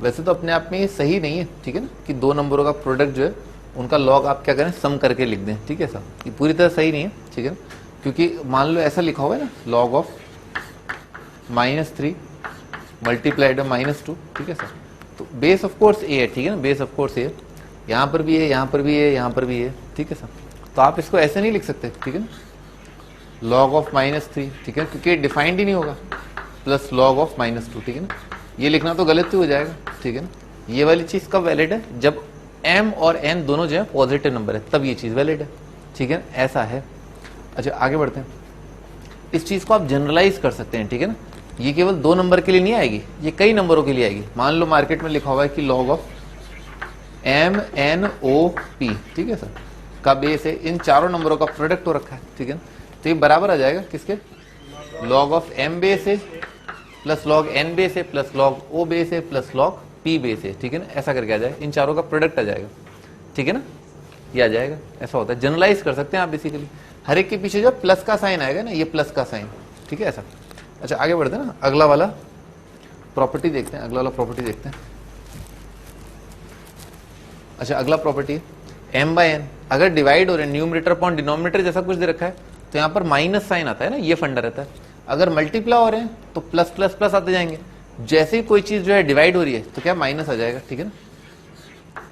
वैसे तो अपने आप में ये सही नहीं है, ठीक है ना, कि दो नंबरों का प्रोडक्ट जो है उनका लॉग आप क्या करें, सम करके लिख दें, ठीक है सर। ये पूरी तरह सही नहीं है, ठीक है ना, क्योंकि मान लो ऐसा लिखा हुआ है ना, लॉग ऑफ -3 मल्टीप्लाइड -2, ठीक है सर। तो बेस ऑफ कोर्स ए है, ठीक है ना, बेस ऑफ कोर्स ए, यहाँ पर भी है, यहाँ पर भी है, यहाँ पर भी है, ठीक है सर। तो आप इसको ऐसे नहीं लिख सकते, ठीक है ना, लॉग ऑफ -3, ठीक है, क्योंकि डिफाइंड ही नहीं होगा, प्लस लॉग ऑफ -2, ठीक है ना, ये लिखना तो गलत ही हो जाएगा, ठीक है ना। ये वाली चीज कब वैलिड है, जब m और n दोनों जो है पॉजिटिव नंबर है, तब ये चीज वैलिड है, ठीक है ना, ऐसा है। अच्छा आगे बढ़ते हैं। इस चीज को आप जनरलाइज कर सकते हैं, ठीक है ना, ये केवल दो नंबर के लिए नहीं आएगी, ये कई नंबरों के लिए आएगी। मान लो मार्केट में लिखा हुआ है कि लॉग ऑफ MNOP, ठीक है सर, का बेस है, इन चारों नंबरों का प्रोडक्ट हो रखा है, ठीक है ना, तो ये बराबर आ जाएगा किसके, लॉग ऑफ M बेस है प्लस लॉग N बेस है प्लस लॉग O बेस है प्लस लॉग P बेस है, ठीक है ना, ऐसा करके आ जाएगा, इन चारों का प्रोडक्ट आ जाएगा, ठीक है ना, ये आ जाएगा। ऐसा होता है, जनरलाइज कर सकते हैं आप बेसिकली, हर एक के पीछे जो प्लस का साइन आएगा ना, ये प्लस का साइन, ठीक है ऐसा। अच्छा आगे बढ़ते हैं ना, अगला वाला प्रॉपर्टी देखते हैं, अगला वाला प्रॉपर्टी देखते हैं। अच्छा अगला प्रॉपर्टी है m/n, अगर डिवाइड हो रहे हैं न्यूमरेटर अपॉन डिनोमिनेटर जैसा कुछ दे रखा है तो यहाँ पर माइनस साइन आता है ना, ये फंडा रहता है। अगर मल्टीप्लाई हो रहे हैं तो प्लस प्लस प्लस आते जाएंगे, जैसे ही कोई चीज जो है डिवाइड हो रही है तो क्या माइनस आ जाएगा, ठीक है ना।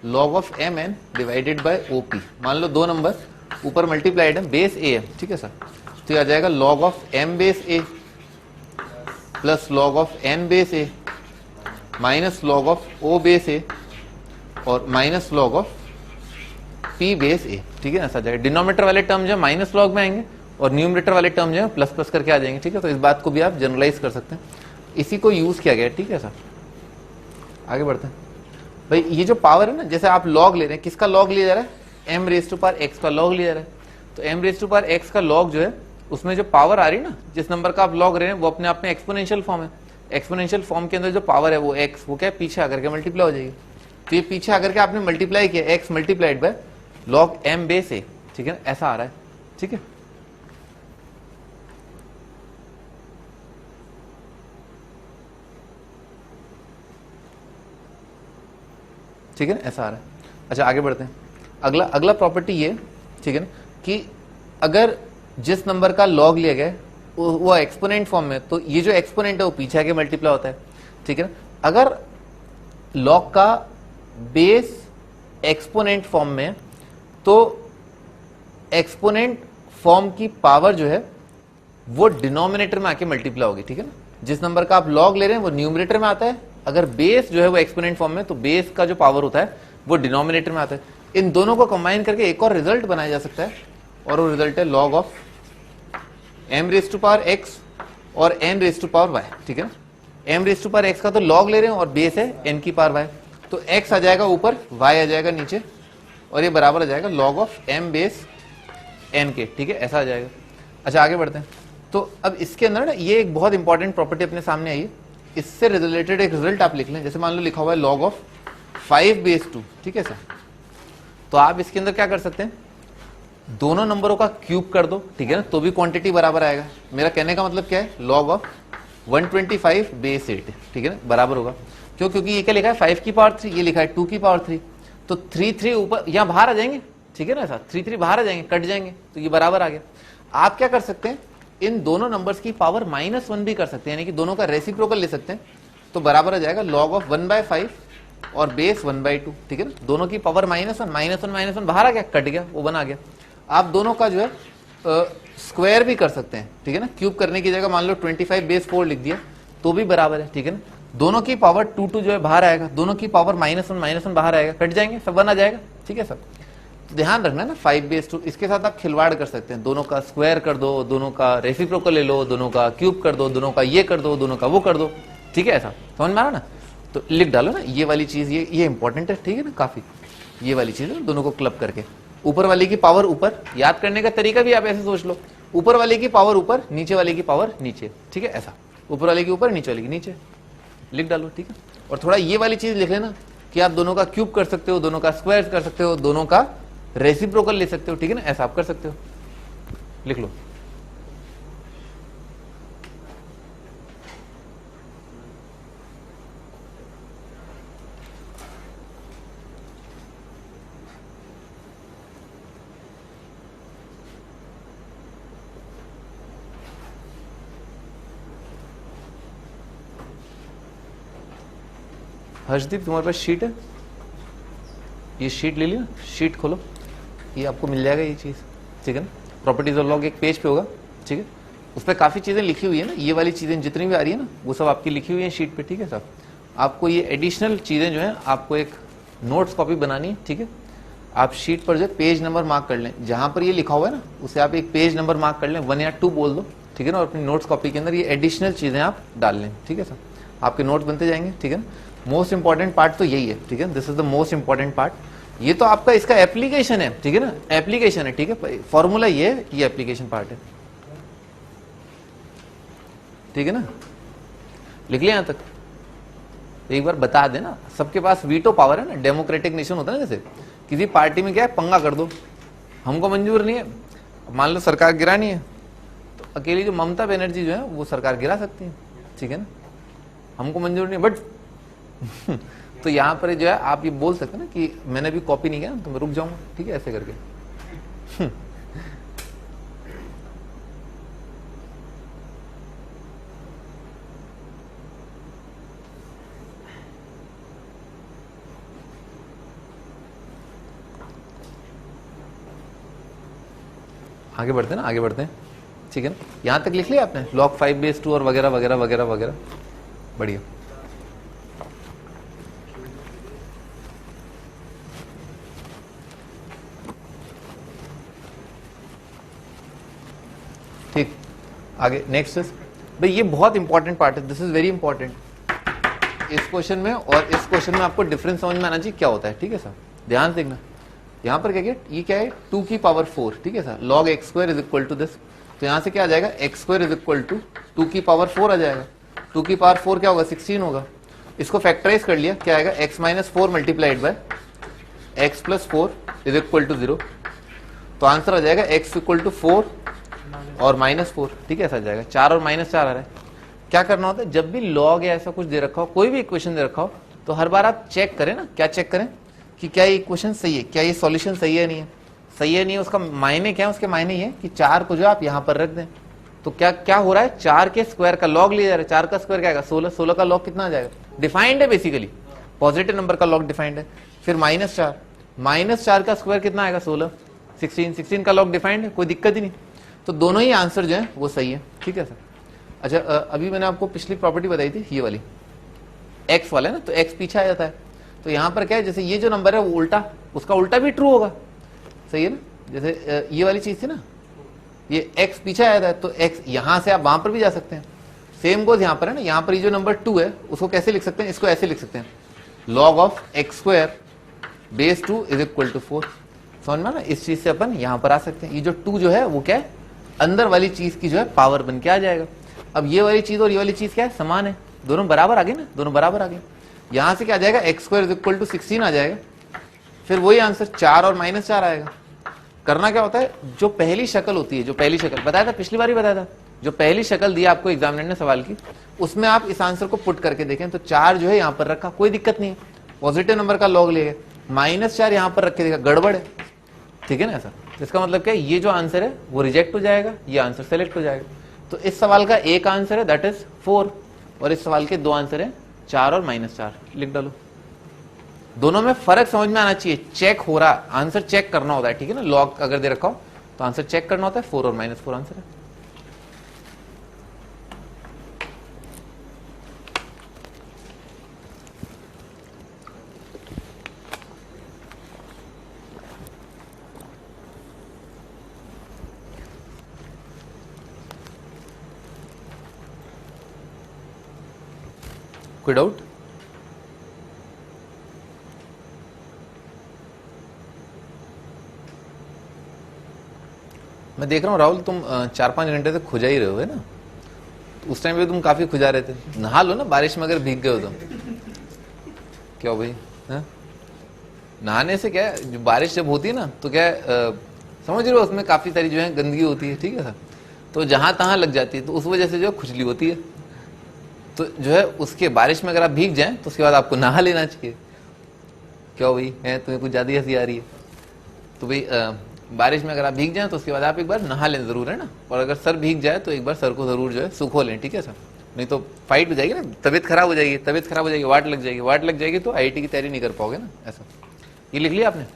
Log of mn divided by OP, मान लो दो नंबर ऊपर मल्टीप्लाइड है, बेस a है, ठीक है सर, तो ये आ जाएगा log of m base a plus log of n base a minus log of o base a और minus log of p base a, ठीक है ना, ऐसा जाएगा। डिनोमिनेटर वाले टर्म जो है माइनस लॉग में आएंगे और न्यूमरेटर वाले टर्म जो है प्लस प्लस करके आ जाएंगे, ठीक है। तो इस बात को भी आप जनरलाइज कर सकते हैं, इसी को यूज किया गया है, ठीक है सर। आगे बढ़ते हैं भाई, ये जो पावर है ना, जैसे आप लॉग ले रहे हैं, किसका लॉग लिया जा रहा है, m raise to power x का लॉग लिया जा रहा है, तो m raise to power x का लॉग जो है उसमें जो पावर आ रही है ना, जिस नंबर का आप लॉग रहे हैं वो अपने आप में एक्सपोनेंशियल फॉर्म है। एक्सपोनेंशियल फॉर्म के अंदर जो पावर है वो x, वो क्या है, पीछे आकर के मल्टीप्लाई हो जाएगी। तो ये पीछे आकर के आपने मल्टीप्लाई किया, x multiplied by log m base a, ठीक है, ऐसा आ रहा है, ठीक है। ठीक है ना, ऐसा आ रहा है। अच्छा आगे बढ़ते हैं, अगला प्रॉपर्टी ये, ठीक है ना, कि अगर जिस नंबर का लॉग लिया गया वो एक्सपोनेंट फॉर्म में, तो ये जो एक्सपोनेंट है वो पीछे आके मल्टीप्लाई होता है, ठीक है ना। अगर लॉग का बेस एक्सपोनेंट फॉर्म में, तो एक्सपोनेंट फॉर्म की पावर जो है वो डिनोमिनेटर में आके मल्टीप्लाई होगी, ठीक है ना। जिस नंबर का आप लॉग ले रहे हैं वो न्यूमरेटर में आता है, अगर बेस जो है वो एक्सपोनेंट फॉर्म में, तो बेस का जो पावर होता है वो डिनोमिनेटर में आता है। इन दोनों को कंबाइन करके एक और रिजल्ट बनाया जा सकता है, और वो रिजल्ट है log of m raise to power x और n raise to power y, ठीक है ना। m raise to power x का तो लॉग ले रहे हैं और बेस है n की पावर y, तो x आ जाएगा ऊपर, y आ जाएगा नीचे, और ये बराबर आ जाएगा log of m base n के, ठीक है, ऐसा आ जाएगा। अच्छा आगे बढ़ते हैं, तो अब इसके अंदर ना ये एक बहुत इंपॉर्टेंट प्रॉपर्टी अपने सामने आई है, इससे रिलेटेड एक रिजल्ट आप लिख लें। जैसे मान लो लिखा हुआ है लॉग ऑफ 5 बेस 2, ठीक है सर, तो आप इसके अंदर क्या कर सकते हैं, दोनों नंबरों का क्यूब कर दो, ठीक है ना, तो भी क्वांटिटी बराबर आएगा। मेरा कहने का मतलब क्या है, लॉग ऑफ 125 बेस 8, ठीक है ना, बराबर होगा। क्यों, क्योंकि ये क्या लिखा है 5 की पावर 3, ये लिखा है 2 की पावर 3, तो 3 ऊपर यहाँ बाहर आ जाएंगे, ठीक है ना, ऐसा 3 बाहर आ जाएंगे, कट जाएंगे, तो ये बराबर आ गया। आप क्या कर सकते हैं, इन दोनों नंबर्स की पावर -1 भी कर सकते हैं, यानी कि दोनों का रेसिप्रोकल ले सकते हैं, तो बराबर आ जाएगा लॉग ऑफ 1/5 और बेस 1/2, ठीक है ना। दोनों की पावर -1 बाहर आ गया, कट गया, वो बना गया। आप दोनों का जो है स्क्वायर भी कर सकते हैं, ठीक है ना, क्यूब करने की जगह मान लो 25 बेस 4 लिख दिया तो भी बराबर है, ठीक है ना। दोनों की पावर 2 जो है बाहर आएगा, दोनों की पावर -1 बाहर आएगा, कट जाएंगे, सब 1 आ जाएगा, ठीक है सब। तो ध्यान रखना ना 5 बेस 2, इसके साथ आप खिलवाड़ कर सकते हैं, दोनों का स्क्वायर कर दो, दोनों का रेसिप्रोकल ले लो, दोनों का क्यूब कर दो, दोनों का ये कर दो, दोनों का वो कर दो, ठीक है, ऐसा समझ में आ रहा ना। तो लिख डालो ना ये वाली चीज, ये इंपॉर्टेंट है, ठीक है ना, काफी ये वाली चीज है, दोनों को क्लब करके ऊपर वाले की पावर ऊपर, याद करने का तरीका भी आप ऐसे सोच लो, ऊपर वाले की पावर ऊपर, नीचे वाले की पावर नीचे, ठीक है, ऐसा ऊपर वाले की ऊपर, नीचे वाले की नीचे, लिख डालो, ठीक है। और थोड़ा ये वाली चीज लिख लेना कि आप दोनों का क्यूब कर सकते हो, दोनों का स्क्वायर कर सकते हो, दोनों का रेसिप्रोकल ले सकते हो, ठीक है ना, ऐसा आप कर सकते हो, लिख लो। हर्षदीप तुम्हारे पास शीट है, ये शीट ले लिया, शीट खोलो, ये आपको मिल जाएगा ये चीज, ठीक है ना। प्रॉपर्टीज ऑफ लॉग एक पेज पे होगा, ठीक है, उस पर काफी चीजें लिखी हुई है ना, ये वाली चीजें जितनी भी आ रही है ना वो सब आपकी लिखी हुई है शीट पे, ठीक है साहब। आपको ये एडिशनल चीजें जो है आपको एक नोट्स कॉपी बनानी है, ठीक है। आप शीट पर जो पेज नंबर मार्क कर लें, जहां पर ये लिखा हुआ है ना उसे आप एक पेज नंबर मार्क कर लें, 1 या 2 बोल दो, ठीक है ना, और अपनी नोट्स कॉपी के अंदर ये एडिशनल चीजें आप डाल लें, ठीक है सर। आपके नोट्स बनते जाएंगे, ठीक है ना। मोस्ट इंपॉर्टेंट पार्ट तो यही है, ठीक है, this is the most important part. ये तो आपका इसका एप्लीकेशन है, ठीक है ना, एप्लीकेशन है, ठीक है, फॉर्मूला ये एप्लीकेशन पार्ट है, ठीक है ना। लिख लिया यहां तक, एक बार बता देना, सबके पास वीटो पावर है ना, डेमोक्रेटिक नेशन होता है ना, जैसे किसी पार्टी में क्या है, पंगा कर दो, हमको मंजूर नहीं है, मान लो सरकार गिरानी है तो अकेली जो ममता बनर्जी जो है वो सरकार गिरा सकती है, ठीक है ना, हमको मंजूर नहीं है, बट तो यहां पर जो है आप ये बोल सकते हैं ना कि मैंने अभी कॉपी नहीं किया तो मैं रुक जाऊंगा, ठीक है, ऐसे करके। आगे बढ़ते हैं ना, आगे बढ़ते हैं, ठीक है ना। यहां तक लिख लिया आपने log 5/2 और वगैरह वगैरह वगैरह वगैरह, बढ़िया। ठीक, आगे नेक्स्ट भाई, ये बहुत इंपॉर्टेंट पार्ट है, दिस इज वेरी इंपॉर्टेंट इस क्वेश्चन में, और इस क्वेश्चन में आपको डिफरेंस समझ में आना चाहिए क्या होता है, ठीक है सर, ध्यान से देखना। यहां पर क्या है, ये क्या है 2 की पावर 4, ठीक है sir, log x² is equal to this, तो यहां से क्या आ जाएगा x² इज इक्वल टू 2 की पावर 4 आ जाएगा। 2 की पावर 4 क्या होगा, 16 होगा। इसको फैक्टराइज कर लिया, क्या आएगा x minus 4 multiplied by x plus 4 is equal to 0, तो आंसर आ जाएगा x इक्वल टू 4 और -4, ठीक है, ऐसा आ जाएगा। 4 और -4 आ रहा है। क्या करना होता है, जब भी लॉग या ऐसा कुछ दे रखा हो, कोई भी इक्वेशन दे रखा हो, तो हर बार आप चेक करें ना, क्या चेक करें कि क्या ये इक्वेशन सही है, क्या ये सॉल्यूशन सही है नहीं है, सही है नहीं है, उसका मायने क्या है, उसके मायने ये कि 4 को जो आप यहां पर रख दें, तो क्या क्या हो रहा है, 4 के स्क्वायर का लॉग लिया जा रहा है, 4 का स्क्वायर क्या आएगा 16, 16 का लॉग कितना आ जाएगा, डिफाइंड है बेसिकली, पॉजिटिव नंबर का लॉग डिफाइंड है। फिर -4 का स्क्वायर कितना आएगा 16, 16 का लॉग डिफाइंड है, कोई दिक्कत ही नहीं। तो दोनों ही आंसर जो है वो सही है, ठीक है सर। अच्छा, अभी मैंने आपको पिछली प्रॉपर्टी बताई थी, ये वाली x वाला है ना, तो x पीछे आ जाता है, तो यहां पर क्या है, जैसे ये जो नंबर है वो उल्टा, उसका उल्टा भी ट्रू होगा, सही है ना। जैसे ये वाली चीज थी ना, ये x पीछे आया था, तो x यहां से आप वहां पर भी जा सकते हैं। सेम गोज यहां पर है ना, यहां पर ये जो नंबर 2 है उसको कैसे लिख सकते हैं, इसको ऐसे लिख सकते हैं, log of x² base 2 is equal to 4। समझ में ना, इस चीज से अपन यहां पर आ सकते हैं। ये जो 2 जो है वो क्या है, अंदर वाली चीज की जो है पावर बन के आ जाएगा। अब ये वाली चीज और ये वाली चीज क्या है, समान है, दोनों बराबर आ गए ना, दोनों बराबर आ गए। यहां से क्या आ जाएगा, x² इज इक्वल टू 16 आ जाएगा। फिर वही आंसर 4 और -4 आएगा। करना क्या होता है, जो पहली शक्ल होती है, जो पहली शक्ल बताया था, पिछली बार ही बताया था, जो पहली शक्ल दी आपको एग्जामिनर ने सवाल की, उसमें आप इस आंसर को पुट करके देखें, तो 4 जो है यहां पर रखा, कोई दिक्कत नहीं है, पॉजिटिव नंबर का लॉग ले गए, -4 यहां पर रख के देखा, गड़बड़ है, ठीक है ना ऐसा। इसका मतलब क्या है, ये जो आंसर है वो रिजेक्ट हो जाएगा, ये आंसर सेलेक्ट हो जाएगा। तो इस सवाल का एक आंसर है दैट इज 4, और इस सवाल के 2 आंसर है 4 और -4, लिख डालो। दोनों में फर्क समझ में आना चाहिए, चेक हो रहा, आंसर चेक करना होता है, ठीक है ना। लॉग अगर दे रखा हो तो आंसर चेक करना होता है, 4 और -4 आंसर है। कोई डाउट? मैं देख रहा हूँ राहुल, तुम 4-5 घंटे तक खुजा ही रहे हो, है ना। तो उस टाइम पे तुम काफी खुजा रहे थे, नहा लो ना, बारिश में अगर भीग गए हो तो। क्या हो भाई, नहाने से क्या है, जो बारिश जब होती है ना तो क्या है, समझ रहे हो, उसमें काफी सारी जो है गंदगी होती है, ठीक है सर, तो जहां तहां लग जाती है, तो उस वजह से जो खुजली होती है। तो जो है उसके बारिश में अगर आप भीग जाएं तो उसके बाद आपको नहा लेना चाहिए। क्या भाई है, तुम्हें कुछ ज्यादा हंसी आ रही है, तो भाई बारिश में अगर आप भीग जाएं तो उसके बाद आप एक बार नहा लें जरूर, है ना। और अगर सर भीग जाए तो एक बार सर को जरूर जो है सुखो लें, ठीक है सर। नहीं तो फाइट हो जाएगी ना, तबीयत खराब हो जाएगी, तबीयत खराब हो जाएगी, वाट लग जाएगी, वाट लग जाएगी तो आईआईटी की तैयारी नहीं कर पाओगे ना। ऐसा ये लिख लिया आपने,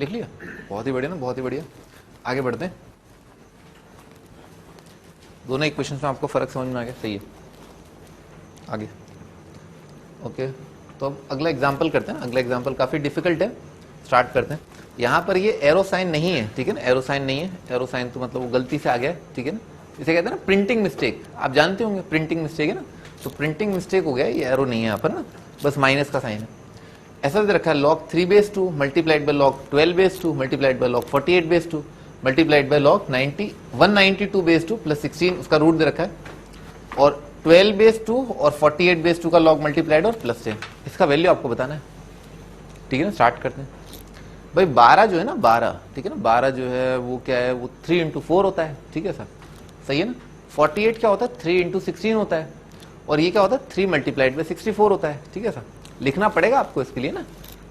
लिख लिया, बहुत ही बढ़िया ना, बहुत ही बढ़िया। आगे बढ़ते हैं, दोनों इक्वेशंस में आपको फर्क समझ में आ गया, सही है। आगे ओके, तो अब अगला एग्जांपल करते हैं। अगला एग्जांपल काफी डिफिकल्ट है, स्टार्ट करते हैं। यहाँ पर ये एरो साइन नहीं है, ठीक है ना, एरो साइन नहीं है, एरो साइन तो मतलब वो गलती से आ गया, ठीक है ना, इसे कहते हैं ना प्रिंटिंग मिस्टेक, आप जानते होंगे प्रिंटिंग मिस्टेक है ना, तो प्रिंटिंग मिस्टेक हो गया, ये एरो नहीं है यहाँ पर ना, बस माइनस का साइन है। ऐसा दे रखा है log 3/2 multiplied by log 12/2 multiplied by log 48/2 multiplied by log 192/2 plus 16, उसका रूट दे रखा है, और 12/2 और 48/2 का log मल्टीप्लाइड और प्लस 10, इसका वैल्यू आपको बताना है, ठीक है ना। स्टार्ट करते हैं भाई। 12 जो है ना, 12, ठीक है ना, 12 जो है वो क्या है, वो 3 × 4 होता है, ठीक है सर, सही है ना। 48 क्या होता है, 3 × 16 होता है, और ये क्या होता है, 3 मल्टीप्लाइड बाय 64 होता है, ठीक है सर। लिखना पड़ेगा आपको इसके लिए ना,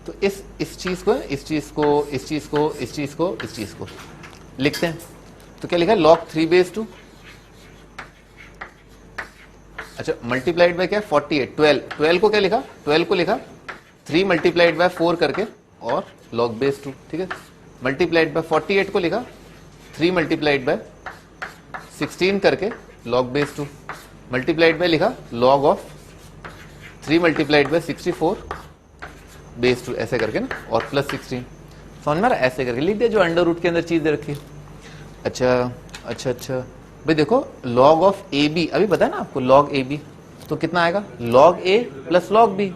तो इस चीज को, इस चीज को, इस चीज को, इस चीज को, इस चीज को लिखते हैं। तो क्या लिखा है, log 3/2, अच्छा मल्टीप्लाइड बाय क्या, 48, 12 को क्या लिखा, 12 को लिखा 3 मल्टीप्लाइड बाय 4 करके और log base 2, ठीक है। मल्टीप्लाइड बाय 48 को लिखा 3 मल्टीप्लाइड बाय 16 करके log base 2, मल्टीप्लाइड बाय लिखा log of 3 multiplied by 64 base 2, ऐसे करके ना, और प्लस 16, समझ में, ऐसे करके लिख दिया जो अंडर रूट के अंदर चीज दे रखी है। अच्छा भाई देखो, log ऑफ ए बी अभी पता है ना आपको, log ए बी तो कितना आएगा, log ए प्लस log बी,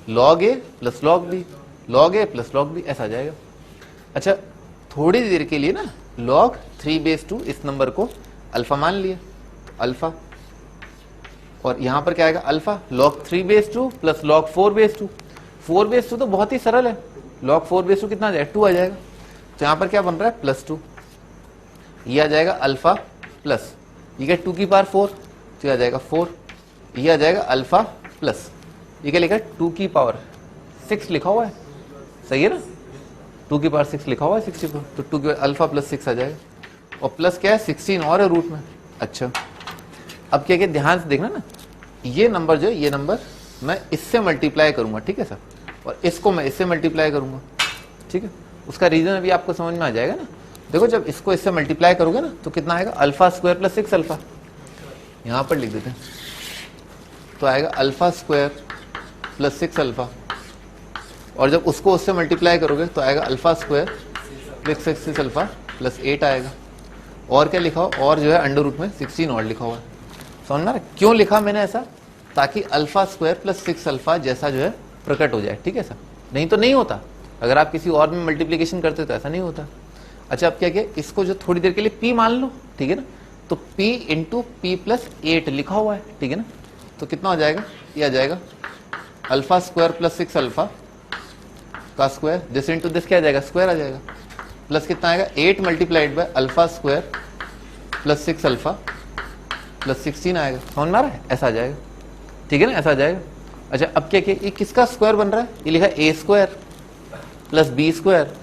log ए प्लस log बी, log ए प्लस log बी, ऐसा आ जाएगा। अच्छा थोड़ी देर के लिए ना log 3/2 इस नंबर को अल्फा मान लिया, तो अल्फा, और यहां पर क्या आएगा, अल्फा, log 3/2 प्लस log 4/2, 4/2 तो बहुत ही सरल है, log 4/2 कितना आ जाएगा, 2 आ जाएगा, तो यहां पर क्या बन रहा है, +2, ये आ जाएगा अल्फा प्लस, ये क्या 2 की पावर 4, तो ये आ जाएगा 4, ये आ जाएगा अल्फा प्लस, ये क्या लिखा है, 2 की पावर 6 लिखा हुआ है, सही है ना, 2 की पावर 6 लिखा हुआ है 64, तो 2 की अल्फा प्लस 6 आ जाएगा, और प्लस क्या है 16 और है रूट में। अच्छा अब क्या क्या ध्यान से देखना ना, ये नंबर जो है, ये नंबर मैं इससे मल्टीप्लाई करूंगा, ठीक है सर, और इसको मैं इससे मल्टीप्लाई करूंगा, ठीक है। उसका रीजन अभी आपको समझ में आ जाएगा ना। देखो जब इसको इससे मल्टीप्लाई करोगे ना तो कितना आएगा, अल्फा स्क्वायर प्लस 6 अल्फा, यहां पर लिख देते हैं, तो आएगा अल्फा स्क्वायर प्लस 6 अल्फा, और जब उसको उससे मल्टीप्लाई करोगे तो आएगा alpha square plus 6 alpha plus 8 आएगा, और क्या लिखा हो, और जो है अंडर रूट में 16 और लिखा हुआ है, समझ में। क्यों लिखा मैंने ऐसा, ताकि अल्फा स्क्वायर प्लस 6 अल्फा जैसा जो है प्रकट हो जाए, ठीक है सर, नहीं तो नहीं होता, अगर आप किसी और में मल्टीप्लीकेशन करते तो ऐसा नहीं होता। अच्छा अब क्या किया, इसको जो थोड़ी देर के लिए p मान लो, ठीक है ना, तो p इंटू p प्लस 8 लिखा हुआ है, ठीक है ना, तो कितना हो जाएगा, ये आ जाएगा अल्फा स्क्वायर प्लस 6 अल्फा का स्क्वायर, दिस इंटू दिस क्या आ जाएगा, स्क्वायर आ जाएगा, प्लस कितना आएगा 8 multiplied by alpha square plus 6 alpha plus 16 आएगा, समझ में आ रहा है, ऐसा आ जाएगा, ठीक है ना, ऐसा आ जाएगा। अच्छा अब क्या किया, ये किसका स्क्वायर बन रहा है, ये लिखा a square plus b square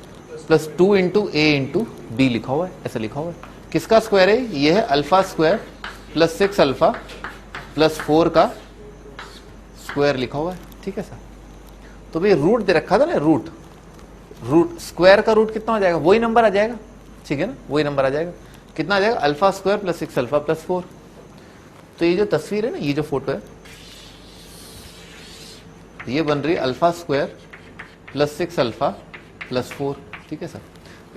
plus 2 into a into b लिखा हुआ है, ऐसा लिखा हुआ है, किसका स्क्वायर है, ये है alpha square plus 6 alpha plus 4 का स्क्वायर लिखा हुआ है, ठीक है सर। तो भाई रूट दे रखा था ना, रूट स्क्वायर का रूट कितना हो जाएगा, वही नंबर आ जाएगा, ठीक है ना, वही नंबर आ जाएगा, कितना आ जाएगा, alpha square plus 6 alpha plus 4। तो ये जो तस्वीर है ना, ये जो फोटो है, ये बन रही है alpha square plus 6 alpha plus 4, ठीक है सर।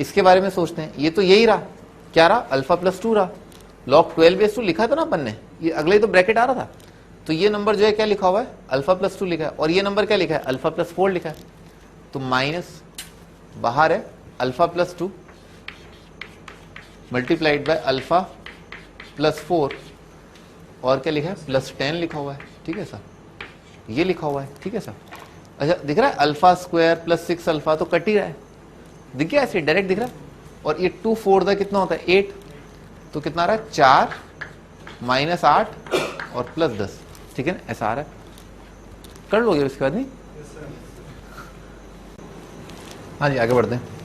इसके बारे में सोचते हैं, ये तो यही रहा, क्या रहा, अल्फा प्लस 2 रहा, log 12/2 लिखा था ना अपन ने, ये अगले ही तो ब्रैकेट आ रहा था, तो ये नंबर जो है क्या लिखा हुआ है, अल्फा प्लस 2 लिखा है, और ये नंबर क्या लिखा है, अल्फा प्लस 4 लिखा है, तो माइनस बाहर है alpha plus 2 multiplied by alpha plus 4, और क्या लिखा है, प्लस 10 लिखा हुआ है, ठीक है सर, ये लिखा हुआ है, ठीक है सर। अच्छा दिख रहा है अल्फा स्क्वायर प्लस 6 अल्फा तो कट ही रहा है, दिख गया ऐसे डायरेक्ट दिख रहा है, और ये 2 4 दा कितना होता है 8, तो कितना आ रहा है 4 माइनस 8 और प्लस 10, ठीक है ना, ऐसा आ रहा है, कर लोगे उसके बाद नहीं। हाँ जी आगे बढ़ते हैं।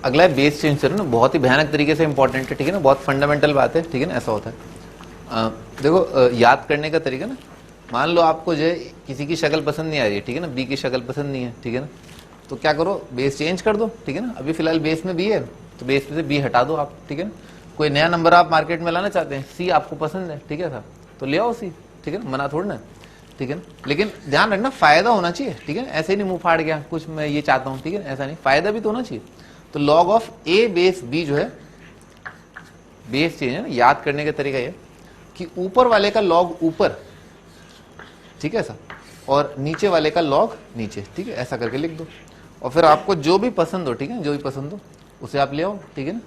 अगला है बेस चेंज थ्योरम ना, बहुत ही भयानक तरीके से इंपॉर्टेंट है, ठीक है ना, बहुत फंडामेंटल बात है, ठीक है ना, ऐसा होता है। देखो याद करने का तरीका ना, मान लो आपको जो है किसी की शक्ल पसंद नहीं आ रही है, ठीक है ना, बी की शक्ल पसंद नहीं है, ठीक है ना, तो क्या करो, बेस चेंज कर दो, ठीक है ना, अभी फिलहाल बेस में बी है तो बेस में से बी हटा दो आप, ठीक है ना। कोई नया नंबर आप मार्केट में लाना चाहते हैं, सी आपको पसंद है, ठीक है साहब, तो ले आओ सी, ठीक है ना, मना थोड़ा ना, ठीक है ना, लेकिन ध्यान रखना फायदा होना चाहिए, ठीक है, ऐसे ही नहीं मुंह फाड़ गया कुछ मैं ये चाहता हूं, ठीक है, ऐसा नहीं, फायदा भी तो होना चाहिए। तो log of a base b जो है बेस चेंज है ना, याद करने का तरीका ये कि ऊपर वाले का लॉग ऊपर, ठीक है सर, और नीचे वाले का लॉग नीचे, ठीक है, ऐसा करके लिख दो, और फिर आपको जो भी पसंद हो, ठीक है, जो भी पसंद हो उसे आप ले आओ, ठीक है ना,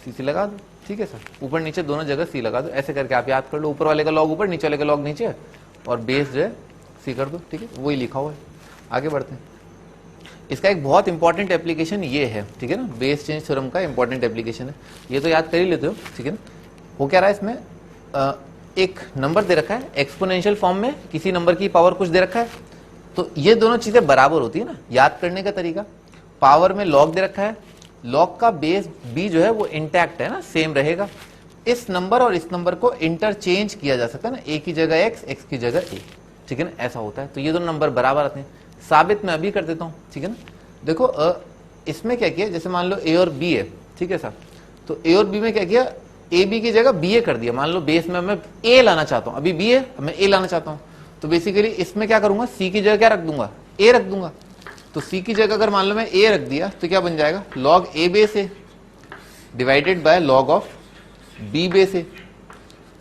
सी लगा दो, ठीक है सर, ऊपर नीचे दोनों जगह सी लगा दो, ऐसे करके आप याद कर लो, ऊपर वाले का लॉग ऊपर, नीचे वाले का लॉग नीचे, और बेस जो है सी कर दो, ठीक है, वही लिखा हुआ है। आगे बढ़ते हैं। इसका एक बहुत इंपॉर्टेंट एप्लीकेशन ये है, ठीक है ना, बेस चेंज थ्योरम का इंपॉर्टेंट एप्लीकेशन है, ये तो याद कर ही लेते हो, ठीक है ना। हो क्या रहा है इसमें, एक नंबर दे रखा है एक्सपोनेंशियल फॉर्म में, किसी नंबर की पावर कुछ दे रखा है, तो ये दोनों चीजें बराबर होती है ना, याद करने का तरीका, पावर में लॉग दे रखा है, लॉग का बेस बी जो है वो इंटैक्ट है ना, सेम रहेगा, इस नंबर और इस नंबर को इंटरचेंज किया जा सकता है ना, ए की जगह एक्स, एक्स की जगह ए, ठीक है ना, ऐसा होता है, तो ये दोनों नंबर बराबर आते हैं। साबित मैं अभी कर देता हूं, ठीक है ना। देखो इसमें क्या किया, जैसे मान लो ए और बी है, ठीक है साहब, तो ए और बी में क्या किया, ए बी की जगह बी ए कर दिया, मान लो बेस में मैं ए लाना चाहता हूं, अभी बी है मैं ए लाना चाहता हूं, तो बेसिकली इसमें क्या करूंगा, सी की जगह क्या रख दूंगा, ए रख दूंगा, तो सी की जगह अगर मान लो मैं ए रख दिया तो क्या बन जाएगा, log a base a divided by log of b base a,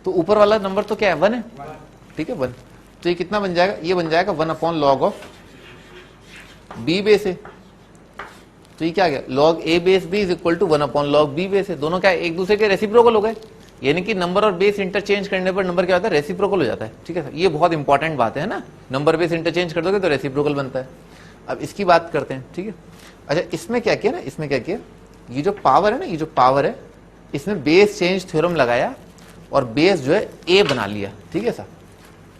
तो ऊपर वाला नंबर तो क्या है, 1 है, ठीक है 1, तो ये कितना बन जाएगा, ये बन जाएगा 1 upon log of b base a, तो ये क्या गया, log a base b is equal to 1 upon log b base a, दोनों क्या है, एक दूसरे के रेसिप्रोकल हो गए, यानी कि नंबर और बेस इंटरचेंज करने पर नंबर क्या होता है, रेसिप्रोकल हो जाता है, ठीक है, ये बहुत इंपॉर्टेंट बात है ना, नंबर बेस इंटरचेंज कर दोगे तो रेसिप्रोकल बनता है। अब इसकी बात करते हैं, ठीक है। अच्छा इसमें क्या किया ना, इसमें क्या किया, ये जो पावर है ना, ये जो पावर है, इसमें बेस चेंज थ्योरम लगाया और बेस जो है ए बना लिया, ठीक है सर,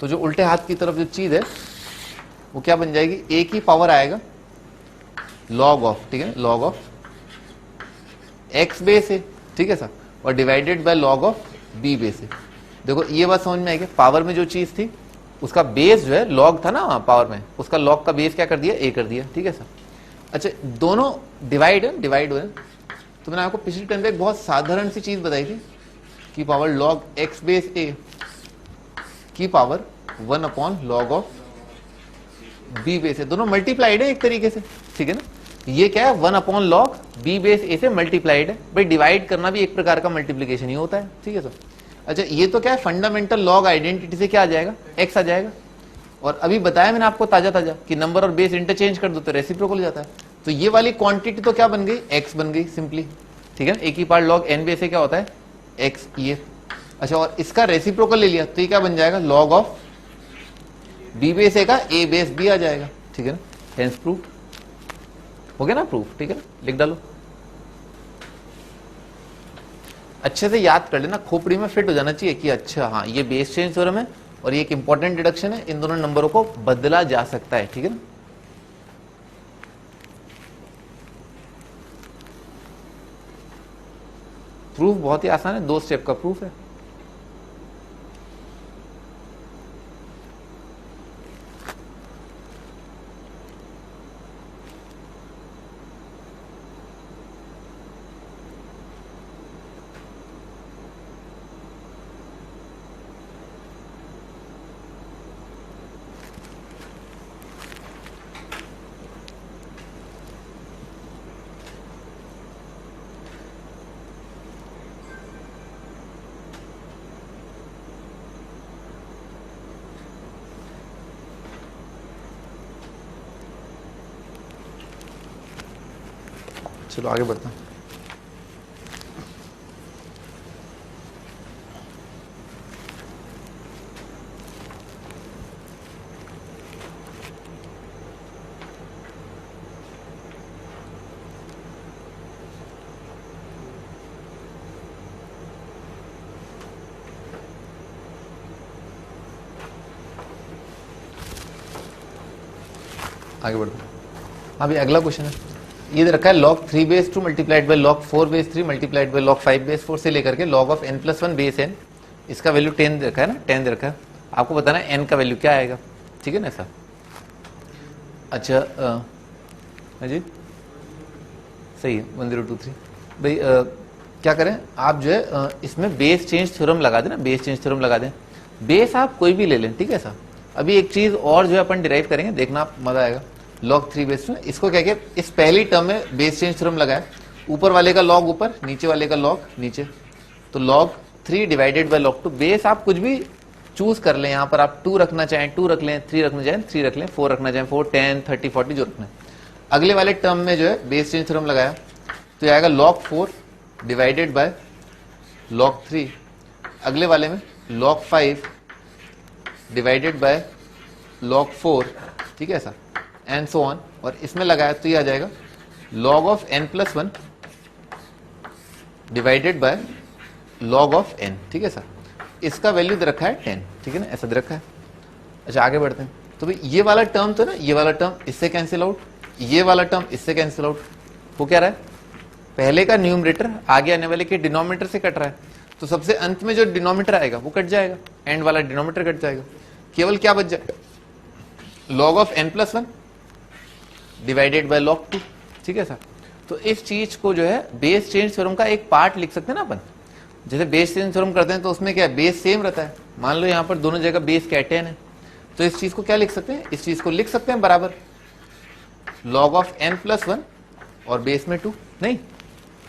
तो जो उल्टे हाथ की तरफ जो चीज है वो क्या बन जाएगी, ए की पावर आएगा लॉग ऑफ, ठीक है, लॉग ऑफ एक्स बेस है, ठीक है सर, और divided by log of b base है। देखो ये बात समझ में आएगी, पावर में जो चीज थी उसका बेस जो है लॉग था ना पावर में, उसका लॉग का बेस क्या कर दिया, ए कर दिया, ठीक है सर। अच्छा दोनों डिवाइड है, डिवाइड हुए, तो मैंने आपको पिछली टर्म पे एक बहुत साधारण सी चीज बताई थी कि power log x base a की power 1 upon log of b base a, दोनों मल्टीप्लाइड है एक तरीके से, ठीक है ना, ये क्या है 1 अपॉन लॉग बी बेस ए से मल्टीप्लाइड है, भाई डिवाइड करना भी एक प्रकार का मल्टीप्लीकेशन ही होता है, ठीक है सर। अच्छा ये तो क्या है, फंडामेंटल लॉग आइडेंटिटी से क्या आ जाएगा, एक्स आ जाएगा, और अभी बताया मैंने आपको ताजा ताजा कि नंबर और बेस इंटरचेंज कर दो तो रेसिप्रोकल हो जाता है, तो ये वाली क्वांटिटी तो क्या बन गई, एक्स बन गई सिंपली, ठीक है ना, एक ही पार्ट लॉग एन बेस से क्या होता है एक्स, ये अच्छा, और इसका रेसिप्रोकल ले लिया तो ये क्या बन जाएगा, लॉग ऑफ बी बेस ए का ए बेस बी आ जाएगा, ठीक है ना, हेंस प्रूफ हो गया ना, प्रूफ, ठीक है ना, लिख डालो, अच्छे से याद कर लेना, खोपड़ी में फिट हो जाना चाहिए कि अच्छा हाँ ये बेस चेंज थ्योरम है और ये एक इंपॉर्टेंट डिडक्शन है, इन दोनों नंबरों को बदला जा सकता है, ठीक है ना। प्रूफ बहुत ही आसान है, 2 स्टेप का प्रूफ है। चलो आगे बढ़ते हैं। आगे बढ़ते हैं। हाँ भाई अगला क्वेश्चन है, ये दे रखा है log 3 base 2 multiplied bye log 4 base 3 multiplied by log 5 base 4 से लेकर के log of n plus 1 base n, इसका वैल्यू 10 दे रखा है ना, 10 दे रखा है, आपको बताना है n का वैल्यू क्या आएगा, ठीक है ना ऐसा। अच्छा जी सही है 1023 भाई। क्या करें आप जो है इसमें बेस चेंज थ्योरम लगा दें ना, बेस चेंज थ्योरम लगा दें, बेस आप कोई भी ले लें, ठीक है सर। अभी एक चीज और जो है अपन डिराइव करेंगे, देखना आप मजा आएगा। log 3 बेस में इसको क्या किया, इस पहली टर्म में बेस चेंज थ्योरम लगाया, ऊपर वाले का log ऊपर, नीचे वाले का log नीचे, तो log 3 divided by log 2। Base आप कुछ भी चूज कर लें, यहां पर आप 2 रखना चाहें 2 रख लें, 3 रखना चाहें 3 रख लें, 4 रखना चाहें 4, 10, 30, 40 जो रखना है। अगले वाले टर्म में जो है बेस चेंज थ्योरम लगाया तो आएगा log 4 डिवाइडेड बाय log 3, अगले वाले में log 5 डिवाइडेड बाय log 4, ठीक है सर, एंड सो ऑन। और इसमें लगाया तो ये आ जाएगा log of n plus 1 divided by log of n, ठीक है सर। इसका वैल्यू दे रखा है 10, ठीक है ना, ऐसा दे रखा है। अच्छा आगे बढ़ते हैं, तो भाई ये वाला टर्म तो ना, ये वाला टर्म इससे कैंसिल आउट, ये वाला टर्म इससे कैंसिल आउट, हो क्या रहा है, पहले का न्यूमरेटर आगे आने वाले के डिनोमिनेटर से कट रहा है, तो सबसे अंत में जो डिनोमिनेटर आएगा वो कट जाएगा, एंड वाला डिनोमिनेटर कट जाएगा, केवल क्या बच जाएगा, log of n plus 1 divided by log 2, ठीक है सर। तो इस चीज को जो है बेस चेंज थ्योरम का एक पार्ट लिख सकते हैं ना अपन, जैसे बेस चेंज थ्योरम करते हैं तो उसमें क्या है, बेस सेम रहता है, मान लो यहां पर दोनों जगह बेस क्या 10 है, तो इस चीज को क्या लिख सकते हैं, इस चीज को लिख सकते हैं बराबर log ऑफ n प्लस 1 और बेस में 2, नहीं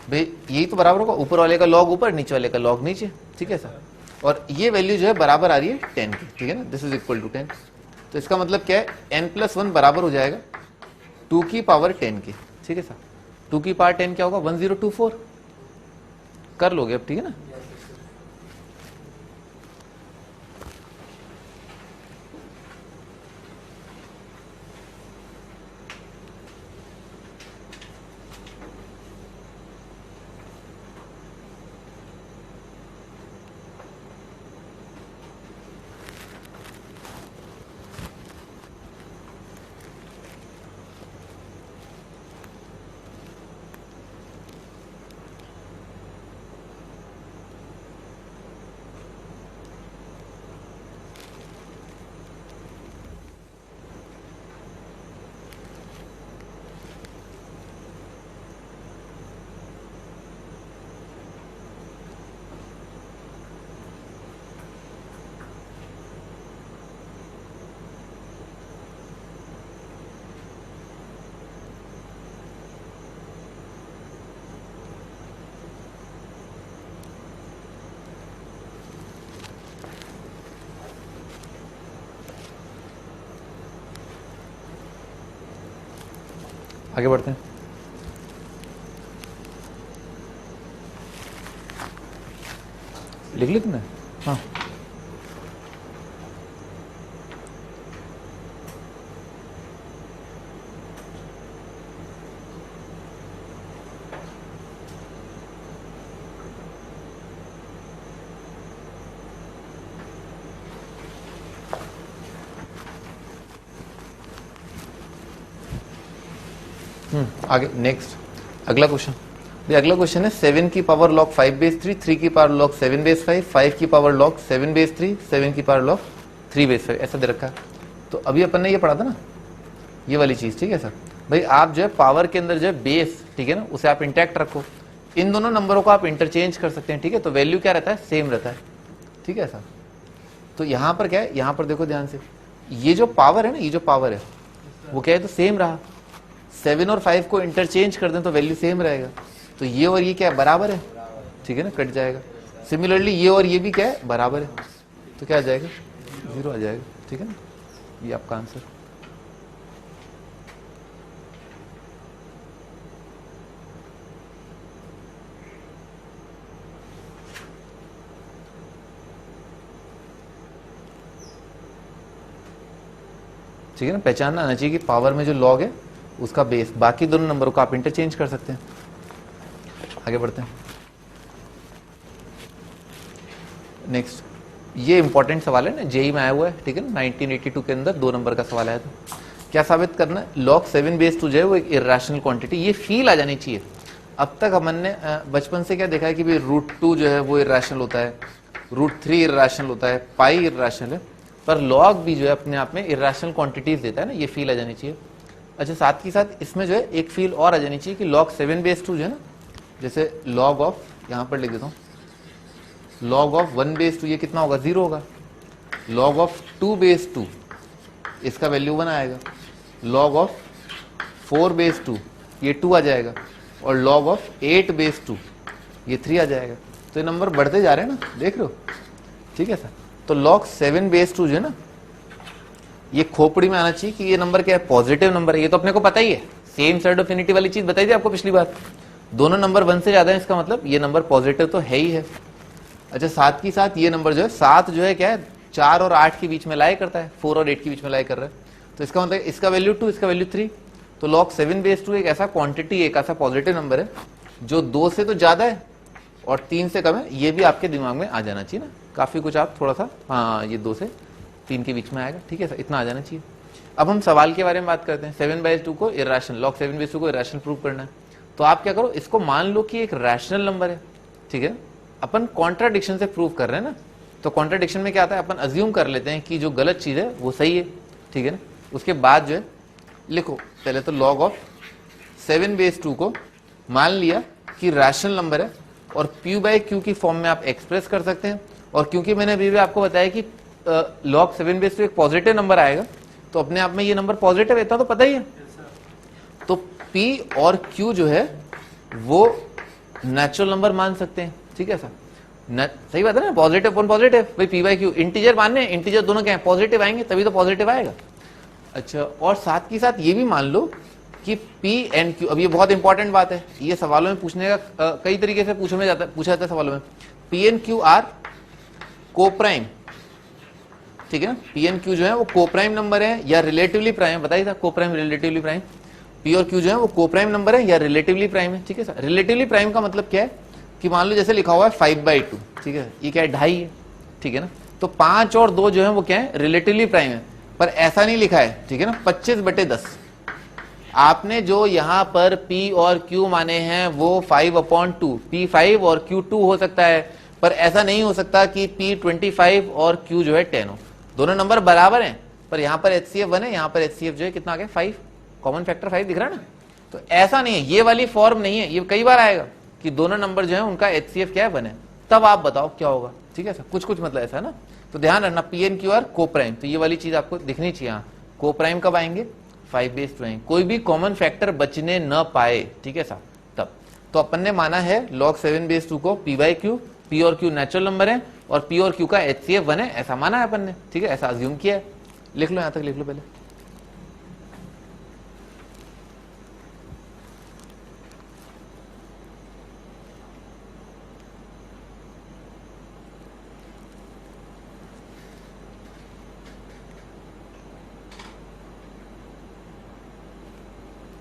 भाई यही तो बराबर होगा, ऊपर वाले का log ऊपर, नीचे वाले का log नीचे, ठीक है सर। और ये वैल्यू जो है बराबर आ रही है 10 की, ठीक है ना, दिस इज इक्वल टू 10। तो इसका मतलब क्या है, n प्लस 1 बराबर हो जाएगा 2 की पावर 10 की, ठीक है सर। 2 की पावर 10 क्या होगा, 1024, कर लोगे अब, ठीक है ना। आगे बढ़ते हैं, लिख ली तुमने, हाँ आगे नेक्स्ट अगला क्वेश्चन। अगला क्वेश्चन है 7 की पावर log 5 बेस 3, 3 की पावर log 7 बेस 5, 5 की पावर log 7 बेस 3, 7 की पावर log 3 बेस 5, ऐसा दे रखा है। तो अभी अपन ने ये पढ़ा था ना, ये वाली चीज, ठीक है सर। भाई आप जो है पावर के अंदर जो है बेस, ठीक है ना, उसे आप इंटैक्ट रखो, इन दोनों नंबरों को आप इंटरचेंज कर सकते हैं, ठीक है, तो वैल्यू क्या रहता है, सेम रहता है, ठीक है सर। तो यहां पर क्या है, यहां पर देखो ध्यान से, ये जो पावर है ना, ये जो पावर है वो क्या है, तो सेम रहा, 7 और 5 को इंटरचेंज कर दें तो वैल्यू सेम रहेगा, तो ये और ये क्या है, बराबर है, ठीक है ना, कट जाएगा। सिमिलरली ये और ये भी क्या है, बराबर है, तो क्या आ जाएगा, 0 आ जाएगा, ठीक है ना, ये आपका आंसर। ठीक है ना, पहचानना आना चाहिए कि पावर में जो लॉग है उसका बेस, बाकी दोनों नंबरों को आप इंटरचेंज कर सकते हैं। आगे बढ़ते हैं, नेक्स्ट, ये इंपॉर्टेंट सवाल है ना, जेई में आया हुआ है, ठीक है ना, 1982 के अंदर 2 नंबर का सवाल आया था। क्या साबित करना है, log 7 बेस 2 जो है वो एक इरेशनल क्वांटिटी, ये फील आ जानी चाहिए। अब तक हमन ने बचपन से क्या देखा है कि भाई √2 जो है वो इरेशनल होता है, √3 इरेशनल होता है, पाई इरेशनल है, पर log भी जो है अपने आप में इरेशनल क्वांटिटीज देता है ना, ये फील आ जानी चाहिए। अच्छा, साथ ही साथ इसमें जो है एक फील और आ जानी चाहिए कि log 7 बेस 2 जो है ना, जैसे log ऑफ, यहां पर लिख देता हूं, log ऑफ 1 बेस 2 ये कितना होगा, 0 होगा। log ऑफ 2 बेस 2 इसका वैल्यू 1 आएगा। log ऑफ 4 बेस 2 ये 2 आ जाएगा, और log ऑफ 8 बेस 2 ये 3 आ जाएगा। तो ये नंबर बढ़ते जा रहे हैं ना, देख रहे हो, ठीक है सर। तो log 7 बेस 2 जो है ना, ये खोपड़ी में आना चाहिए कि ये नंबर क्या है, पॉजिटिव नंबर है। ये तो अपने को पता ही है, सेम साइड ऑफ वाली चीज बताई थी आपको पिछली बार। दोनों नंबर 1 से ज्यादा है, इसका मतलब ये नंबर पॉजिटिव तो है ही है। अच्छा, साथ ही साथ ये नंबर जो है 7 जो है क्या है, 4 और 8 के बीच में लाई करता है, 4 और 8 के बीच में लाई कर रहा है। तो इसका मतलब इसका वैल्यू 2, इसका वैल्यू 3। तो log 7 बेस 2 एक ऐसा क्वांटिटी, एक ऐसा पॉजिटिव नंबर है जो 2 से तो ज्यादा है और 3 से कम है। ये भी आपके दिमाग में आ जाना चाहिए ना, काफी कुछ आप थोड़ा सा, हाँ ये 2 से 3 के बीच में आएगा, ठीक है सर, इतना आ जाना चाहिए। अब हम सवाल के बारे में बात करते हैं। 7/2 को इरेशनल, log 7 बेस 2 को इरेशनल प्रूव करना है। तो आप क्या करो, इसको मान लो कि एक रैशनल नंबर है, ठीक है। अपन कॉन्ट्राडिक्शन से प्रूव कर रहे हैं ना, तो कॉन्ट्राडिक्शन में क्या आता है, अपन अज्यूम कर लेते हैं कि जो गलत चीज है वो सही है, ठीक है ना। उसके बाद जो है लिखो, पहले तो log ऑफ 7 बेस 2 को मान लिया कि रैशनल नंबर है, और P/Q की फॉर्म में आप एक्सप्रेस कर सकते हैं। और क्योंकि मैंने अभी भी आपको बताया कि log 7 बेस 2 एक पॉजिटिव नंबर आएगा, तो अपने आप में ये नंबर पॉजिटिव है, तो पता ही है। तो P और Q जो है वो नेचुरल नंबर मान सकते हैं, ठीक है सर, सही बात है ना, पॉजिटिव अपॉन पॉजिटिव, भाई P/Q इंटीजर मानने, इंटीजर दोनों क्या है, पॉजिटिव आएंगे तभी तो पॉजिटिव आएगा। अच्छा, और साथ ही साथ ये भी मान लो कि P and Q, अब ये बहुत इंपॉर्टेंट बात है, ये सवालों में पूछने का कई तरीके से पूछा जाता है सवालों में। P and Q are coprime, ठीक है ना। P and Q जो है वो कोप्राइम नंबर है या रिलेटिवली प्राइम, बताइए था कोप्राइम रिलेटिवली प्राइम। P और Q जो है वो कोप्राइम नंबर है या रिलेटिवली प्राइम है, ठीक है सर। रिलेटिवली प्राइम का मतलब क्या है कि मान लो जैसे लिखा हुआ है 5/2, ठीक है, ये क्या है, 2.5 है, ठीक है ना। तो 5 और 2 जो है वो क्या है, रिलेटिवली प्राइम है, पर ऐसा नहीं लिखा है, ठीक है ना, 25/10। आपने जो यहां पर P और Q माने हैं वो 5/2, P 5 और Q 2 हो सकता है, पर ऐसा नहीं हो सकता कि P 25 और Q जो है 10 हो। दोनों नंबर बराबर हैं, पर यहां पर HCF 1 है, यहां पर HCF जो है कितना आ गया, 5, कॉमन फैक्टर 5 दिख रहा है ना। तो ऐसा नहीं है, ये वाली फॉर्म नहीं है, ये कई बार आएगा कि दोनों नंबर जो है उनका HCF क्या है, 1 है, तब आप बताओ क्या होगा, ठीक है सर। कुछ कुछ मतलब ऐसा है ना, तो ध्यान रखना P and Q are coprime, तो ये वाली चीज आपको दिखनी चाहिए। हाँ, कोप्राइम कब आएंगे, 5/2 आएंगे, कोई भी कॉमन फैक्टर बचने न पाए, ठीक है साहब, तब। तो अपन ने माना है log 7 बेस 2 को P/Q, P और Q नेचुरल नंबर है और P और Q का HCF 1 है, ऐसा माना है अपन ने, ठीक है, ऐसा अज्यूम किया है। लिख लो, यहां तक लिख लो पहले।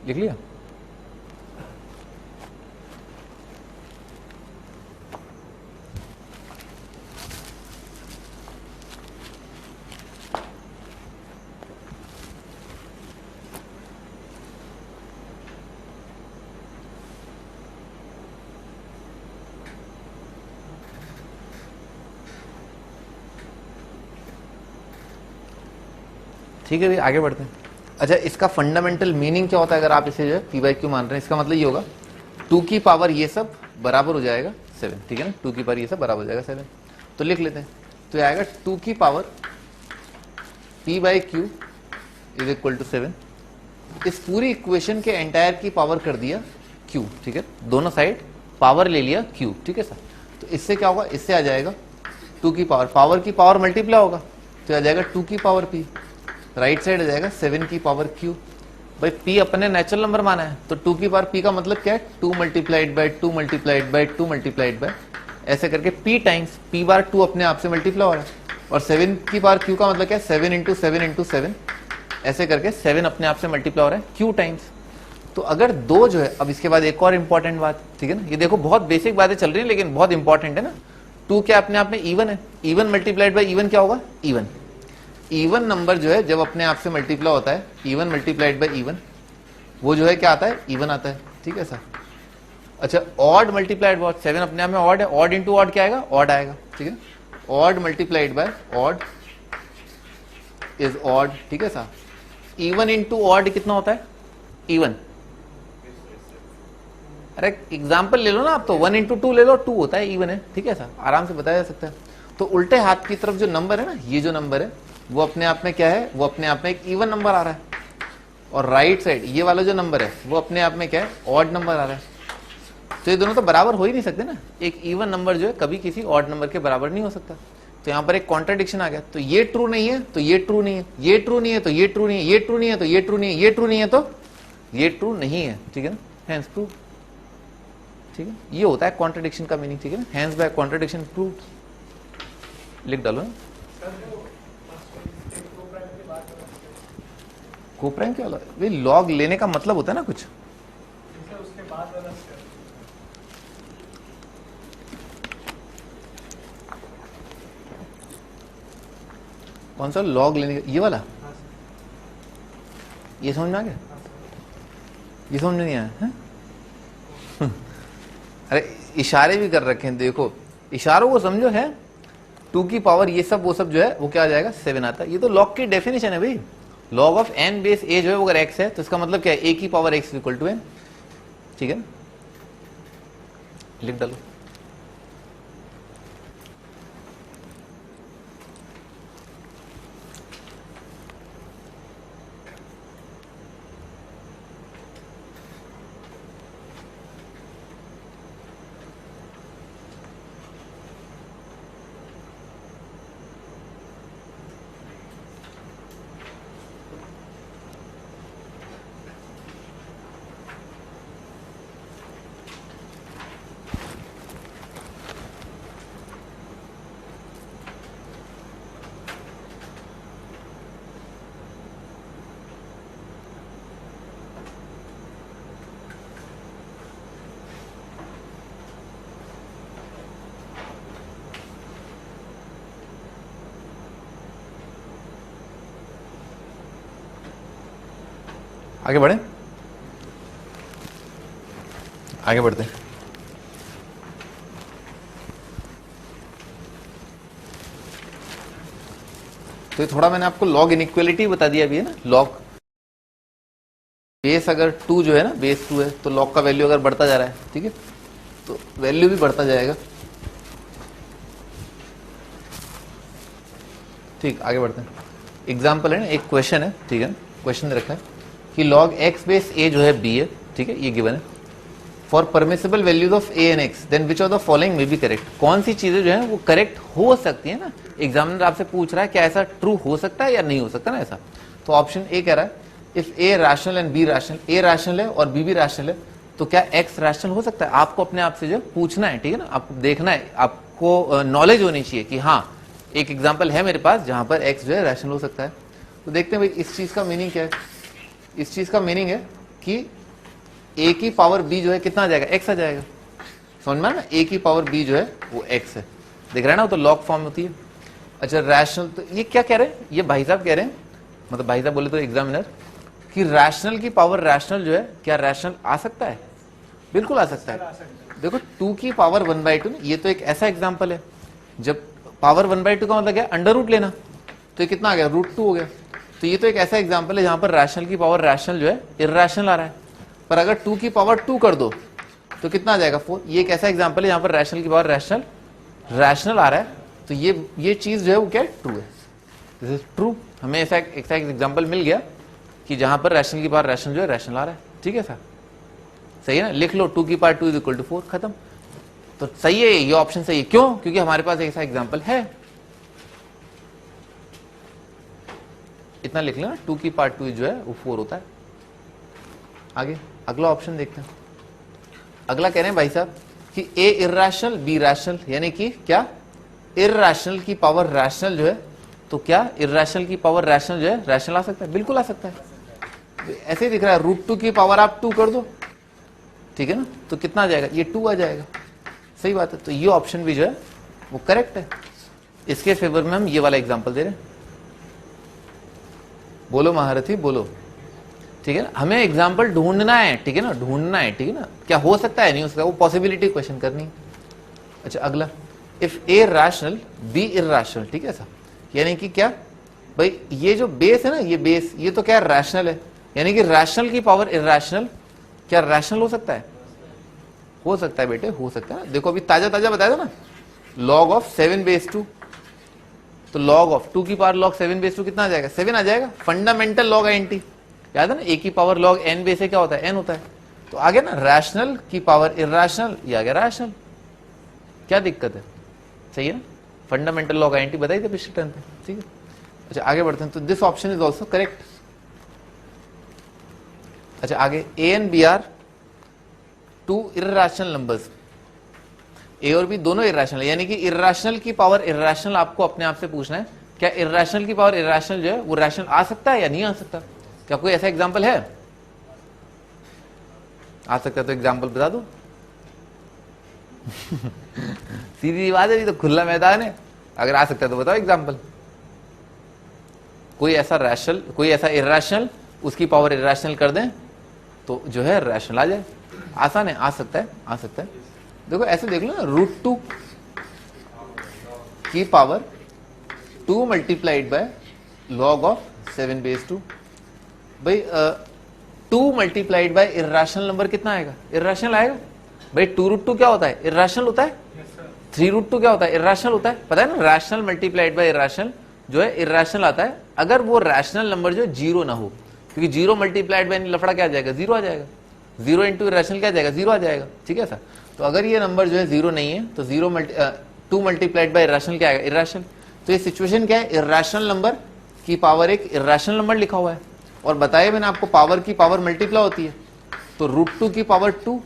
लिख लिया, ठीक है, आगे बढ़ते हैं। अच्छा, इसका फंडामेंटल मीनिंग क्या होता है अगर आप इसे जो है P/Q मान रहे हैं, इसका मतलब ये होगा 2 की पावर ये सब बराबर हो जाएगा 7, ठीक है ना, 2 की पावर ये सब बराबर हो जाएगा 7। तो लिख लेते हैं, तो ये आएगा 2 की power P/Q is equal to 7। इस पूरी इक्वेशन के एंटायर की पावर कर दिया Q, ठीक है, दोनों साइड पावर ले लिया Q, ठीक है सर। तो इससे क्या होगा, इससे आ जाएगा 2 की पावर की पावर मल्टीप्लाई होगा, तो आ जाएगा 2 की पावर P, राइट साइड आ जाएगा 7 की पावर Q। भाई P अपने नेचुरल नंबर माना है, तो 2 की पावर P का मतलब क्या है, 2 multiplied bye 2 multiplied bye 2 multiplied bye, ऐसे करके P टाइम्स P/2 अपने आप से मल्टीप्लाई हो रहा है। और 7 की पावर Q का मतलब क्या है, 7 इंटू 7 इंटू 7, ऐसे करके 7 अपने आप से मल्टीप्लाई हो रहा है Q टाइम्स। तो अगर 2 जो है, अब इसके बाद एक और इंपॉर्टेंट बात, ठीक है ना, ये देखो बहुत बेसिक बातें चल रही है लेकिन बहुत इंपॉर्टेंट है ना। 2 क्या अपने आप में इवन है, इवन मल्टीप्लाइड बाय इवन क्या होगा, इवन। इवन नंबर जो है जब अपने आप से मल्टीप्लाई होता है, इवन मल्टीप्लाइड बाय इवन, वो जो है क्या आता है, इवन आता है, ठीक है सर। अच्छा, ऑड मल्टीप्लाइड बाय 7 अपने आप में ऑड है, ऑड इंटू ऑड क्या आएगा, ऑड आएगा, ठीक है। Odd multiplied by odd is odd, ठीक है सर। इवन इंटू ऑड कितना होता है, इवन। अरे एग्जाम्पल ले लो ना आप, तो 1 इंटू 2 ले लो, 2 होता है, इवन है, ठीक है सर, आराम से बताया जा सकता है। तो उल्टे हाथ की तरफ जो नंबर है ना, ये जो नंबर है वो अपने आप में क्या है, वो अपने आप में एक इवन नंबर आ रहा है, और राइट साइड ये वाला जो नंबर है वो अपने आप में क्या है, ऑड नंबर आ रहा है। तो ये दोनों तो बराबर हो ही नहीं सकते ना, एक इवन नंबर जो है कभी किसी ऑड नंबर के बराबर नहीं हो सकता। तो यहाँ पर एक कॉन्ट्राडिक्शन आ गया, तो ये ट्रू नहीं है तो ये ट्रू नहीं है, ये ट्रू नहीं है तो ये ट्रू नहीं है, ये ट्रू नहीं है तो ये ट्रू नहीं है, ये ट्रू नहीं है तो ये ट्रू नहीं है, ठीक है ना, हेंस ट्रू, ठीक है। ये होता है कॉन्ट्राडिक्शन का मीनिंग, ठीक है ना, हेंस बाय कॉन्ट्राडिक्शन प्रूव। लिख डालो ना, कोप्राइम क्या होता है, लॉग लेने का मतलब होता है ना कुछ, उसके बाद वाला कौन सा लॉग लेने का, ये वाला, ये समझ में आ गया, ये समझ में नहीं आया है? अरे इशारे भी कर रखे हैं, देखो इशारों को समझो, है 2 की पावर ये सब वो सब जो है वो क्या आ जाएगा, 7 आता है। ये तो लॉग की डेफिनेशन है भाई, log of n base a जो है वो अगर x है तो इसका मतलब क्या है, a की power x equal to n, ठीक है ना, लिख डालो। आगे बढ़े, आगे बढ़ते हैं। तो ये थोड़ा मैंने आपको लॉग इनइक्वालिटी बता दिया अभी, है ना, लॉग बेस अगर 2 जो है ना, बेस 2 है तो लॉग का वैल्यू अगर बढ़ता जा रहा है, ठीक है, तो वैल्यू भी बढ़ता जाएगा, ठीक। आगे बढ़ते हैं, एग्जाम्पल है ना, एक क्वेश्चन है, ठीक है, क्वेश्चन रखा है कि log x बेस a जो है b है, ठीक है, ये गिवन है। For permissible values of a and x then which of the following may be correct. कौन सी चीजें जो है वो करेक्ट हो सकती है ना, एग्जामिनर आपसे पूछ रहा है क्या ऐसा ट्रू हो सकता है या नहीं हो सकता ना ऐसा। तो ऑप्शन ए कह रहा है if a rational and b rational, a rational है और b भी रैशनल है तो क्या x रैशनल हो सकता है। आपको अपने आप से जो पूछना है, ठीक है ना, आपको देखना है, आपको नॉलेज होनी चाहिए कि हाँ एक एग्जाम्पल है मेरे पास जहां पर x जो है रैशनल हो सकता है। तो देखते हैं भाई इस चीज का मीनिंग क्या है। इस चीज का मीनिंग है कि a की पावर b जो है कितना आ जाएगा, x आ जाएगा, समझ में ना, a की पावर b जो है वो x है, दिख रहा है ना, वो तो लॉग फॉर्म होती है। अच्छा रैशनल, तो ये क्या कह रहे हैं, ये भाई साहब कह रहे हैं, मतलब भाई साहब बोले तो एग्जामिनर, कि रैशनल की पावर रैशनल जो है, क्या रैशनल आ सकता है, बिल्कुल आ सकता है। देखो 2 की पावर 1/2, ये तो एक ऐसा एग्जाम्पल है, जब पावर 1/2 का मतलब क्या, अंडर रूट लेना, तो ये कितना आ गया, √2 हो गया। तो ये तो एक ऐसा एग्जाम्पल है जहां पर रैशनल की पावर रैशनल जो है इर्रेशनल आ रहा है, पर अगर 2 की पावर 2 कर दो तो कितना आ जाएगा, 4। ये एक ऐसा एग्जाम्पल है जहां पर रैशनल की पावर रैशनल रैशनल आ रहा है, तो ये चीज जो है वो क्या है, ट्रू है, दिस इज ट्रू। हमें ऐसा एक एग्जाम्पल मिल गया कि जहां पर रैशनल की पावर रैशनल जो है रैशनल आ रहा है, ठीक है सर, सही है ना, लिख लो 2 की पावर 2 = 4, खत्म। तो सही है, ये ऑप्शन सही है, क्यों, क्योंकि हमारे पास ऐसा एग्जाम्पल है। इतना लिख लेना, 2 की पावर 2 जो है वो 4 होता है। आगे अगला ऑप्शन देखते हैं। अगला कह रहे हैं भाई साहब कि ए इर्रेशनल बी रैशनल, यानी कि क्या, इर्रेशनल की पावर रैशनल जो है, तो क्या इर्रेशनल की पावर रैशनल जो है रैशनल आ सकता है, बिल्कुल आ सकता है। ऐसे ही दिख रहा है, √2 की पावर आप 2 कर दो, ठीक है ना, तो कितना आ जाएगा, ये 2 आ जाएगा, सही बात है। तो ये ऑप्शन भी जो है वो करेक्ट है, इसके फेवर में हम ये वाला एग्जाम्पल दे रहे हैं। बोलो महारथी बोलो, ठीक है ना, हमें एग्जाम्पल ढूंढना है, ठीक है ना, ढूंढना है, ठीक है ना, क्या हो सकता है नहीं हो सकता, वो पॉसिबिलिटी क्वेश्चन करनी। अच्छा अगला, if a rational b irrational, ठीक है ऐसा, यानी कि क्या भाई, ये जो बेस है ना, ये बेस, ये तो क्या रैशनल है, यानी कि रैशनल की पावर इर्रेशनल, क्या रैशनल हो सकता है? हो सकता है बेटे, हो सकता है। देखो अभी ताजा ताजा बताया था ना, लॉग ऑफ 7/2, तो लॉग ऑफ 2 की पावर लॉग 7/2 कितना आ जाएगा? 7 आ जाएगा। फंडामेंटल लॉग एंटी याद है ना, ए की पावर लॉग एन बेस से क्या होता है? एन होता है। तो आ गया ना रैशनल की पावर इर्रेशनल, ये आ गया रैशनल। क्या दिक्कत है? सही है ना, फंडामेंटल लॉग एंटी बताई थे पिछले टर्म पे, ठीक है। अच्छा आगे बढ़ते हैं, तो this option is also correct. अच्छा आगे, a and b are two irrational numbers, a और बी दोनों इर्रेशनल है, यानी कि इर्रेशनल की पावर इर्रेशनल आपको अपने आप से पूछना है, क्या इर्रेशनल की पावर इर्रेशनल जो है वो रैशनल आ सकता है या नहीं आ सकता? क्या कोई ऐसा एग्जांपल है? आ सकता है तो एग्जांपल बता दो। सीधी बात है, ये तो खुला मैदान है, अगर आ सकता है तो बताओ एग्जांपल। कोई ऐसा रैशनल, कोई ऐसा इर्रेशनल, उसकी पावर इर्रेशनल कर दें तो जो है रैशनल आ जाए। आसान है, आ सकता है, आ सकता है। देखो ऐसे देख लो ना, √2 की power 2 multiplied bye log of 7/2। भाई 2 मल्टीप्लाइड बाय इर्रेशनल नंबर कितना आएगा? इर्रेशनल आएगा। भाई 2√2 क्या होता है? इर्रेशनल होता है। 3√2 क्या होता है? इर्रेशनल होता है। पता है ना, रैशनल मल्टीप्लाइड बाय इर्रेशनल जो है इर्रेशनल आता है, अगर वो रैशनल नंबर जो है जीरो ना हो, क्योंकि 0 मल्टीप्लाइड बाय लफड़ा क्या आ जाएगा? 0 आ जाएगा। 0 इंटू इर्रेशनल क्या आ जाएगा? 0 आ जाएगा, ठीक है सर। तो अगर ये नंबर जो है 0 नहीं है तो 2 मल्टीप्लाइड बाय इर्रेशनल क्या आएगा? इर्रेशनल। तो ये सिचुएशन क्या है? इर्रेशनल नंबर की पावर एक इर्रेशनल नंबर लिखा हुआ है, और बताया मैंने आपको पावर की पावर मल्टीप्लाई होती है, तो √2 की पावर 2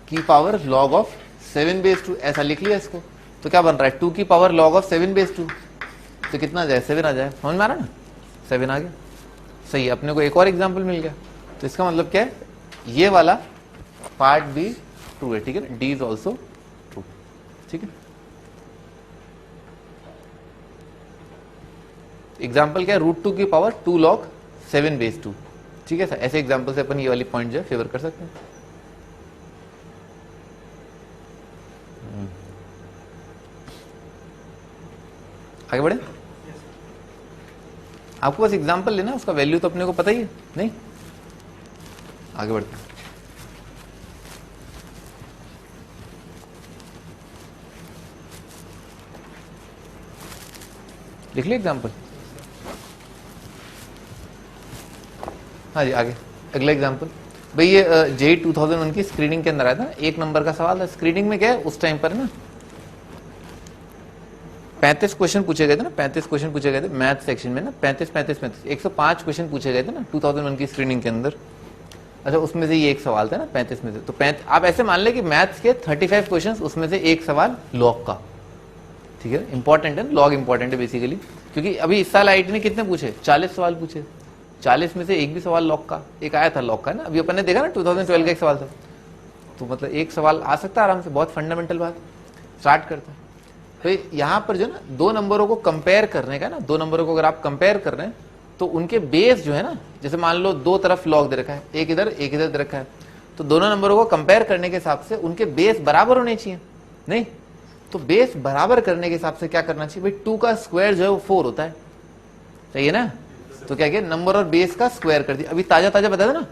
की पावर लॉग ऑफ 7/2 ऐसा लिख लिया इसको। तो क्या बन रहा है? 2 की पावर लॉग ऑफ 7/2, तो कितना आ जाए? 7 आ जाए। समझ में आ रहा ना? 7 आ गया, सही है। अपने को एक और एग्जाम्पल मिल गया। तो इसका मतलब क्या है? ये वाला पार्ट भी ट्रू है, ठीक है ना, डी इज ऑल्सो ट्रू, ठीक है। एग्जाम्पल क्या है? √2 की पावर 2 log 7/2, ठीक है सर। ऐसे एग्जाम्पल से अपन ये वाली पॉइंट जो है फेवर कर सकते हैं। आगे बढ़े, आपको बस एग्जाम्पल लेना, उसका वैल्यू तो अपने को पता ही है, नहीं? आगे बढ़ते हैं। लिख लिया एग्जाम्पल? हाँ जी आगे, अगला एग्जाम्पल। भाई ये JEE 2001 की स्क्रीनिंग के अंदर आया था, एक नंबर का सवाल था। स्क्रीनिंग में क्या है, उस टाइम पर ना 35 क्वेश्चन पूछे गए थे ना, 35 क्वेश्चन पूछे गए थे मैथ सेक्शन में ना, 35 105 क्वेश्चन पूछे गए थे ना 2001 की स्क्रीनिंग के अंदर। अच्छा उसमें से ये एक सवाल था ना 35 में से, तो आप ऐसे मान ले कि मैथ्स के 35 क्वेश्चन, उसमें से एक सवाल लॉग का, ठीक है। इंपॉर्टेंट है, लॉग इंपॉर्टेंट है बेसिकली, क्योंकि अभी इस साल आईटी ने कितने पूछे? 40 सवाल पूछे, 40 में से एक भी सवाल लॉग का, एक आया था लॉग का ना, अभी अपन ने देखा ना 2012 का एक सवाल था। तो मतलब एक सवाल आ सकता है आराम से, बहुत फंडामेंटल बात। स्टार्ट करते हैं। तो यहाँ पर जो ना दो नंबरों को कंपेयर करने का ना, दो नंबरों को अगर आप कंपेयर कर रहे हैं तो उनके बेस जो है ना, जैसे मान लो दो तरफ लॉग दे रखा है, एक इधर दे रखा है, तो दोनों नंबरों को कंपेयर करने के हिसाब से उनके बेस बराबर होने चाहिए, नहीं? तो बेस बराबर करने के हिसाब से क्या करना चाहिए भाई? 2 का स्क्वायर जो है वो 4 होता है, सही है ना? तो क्या किया, नंबर और बेस का स्क्वायर कर दिया। अभी ताजा ताजा बताया ना,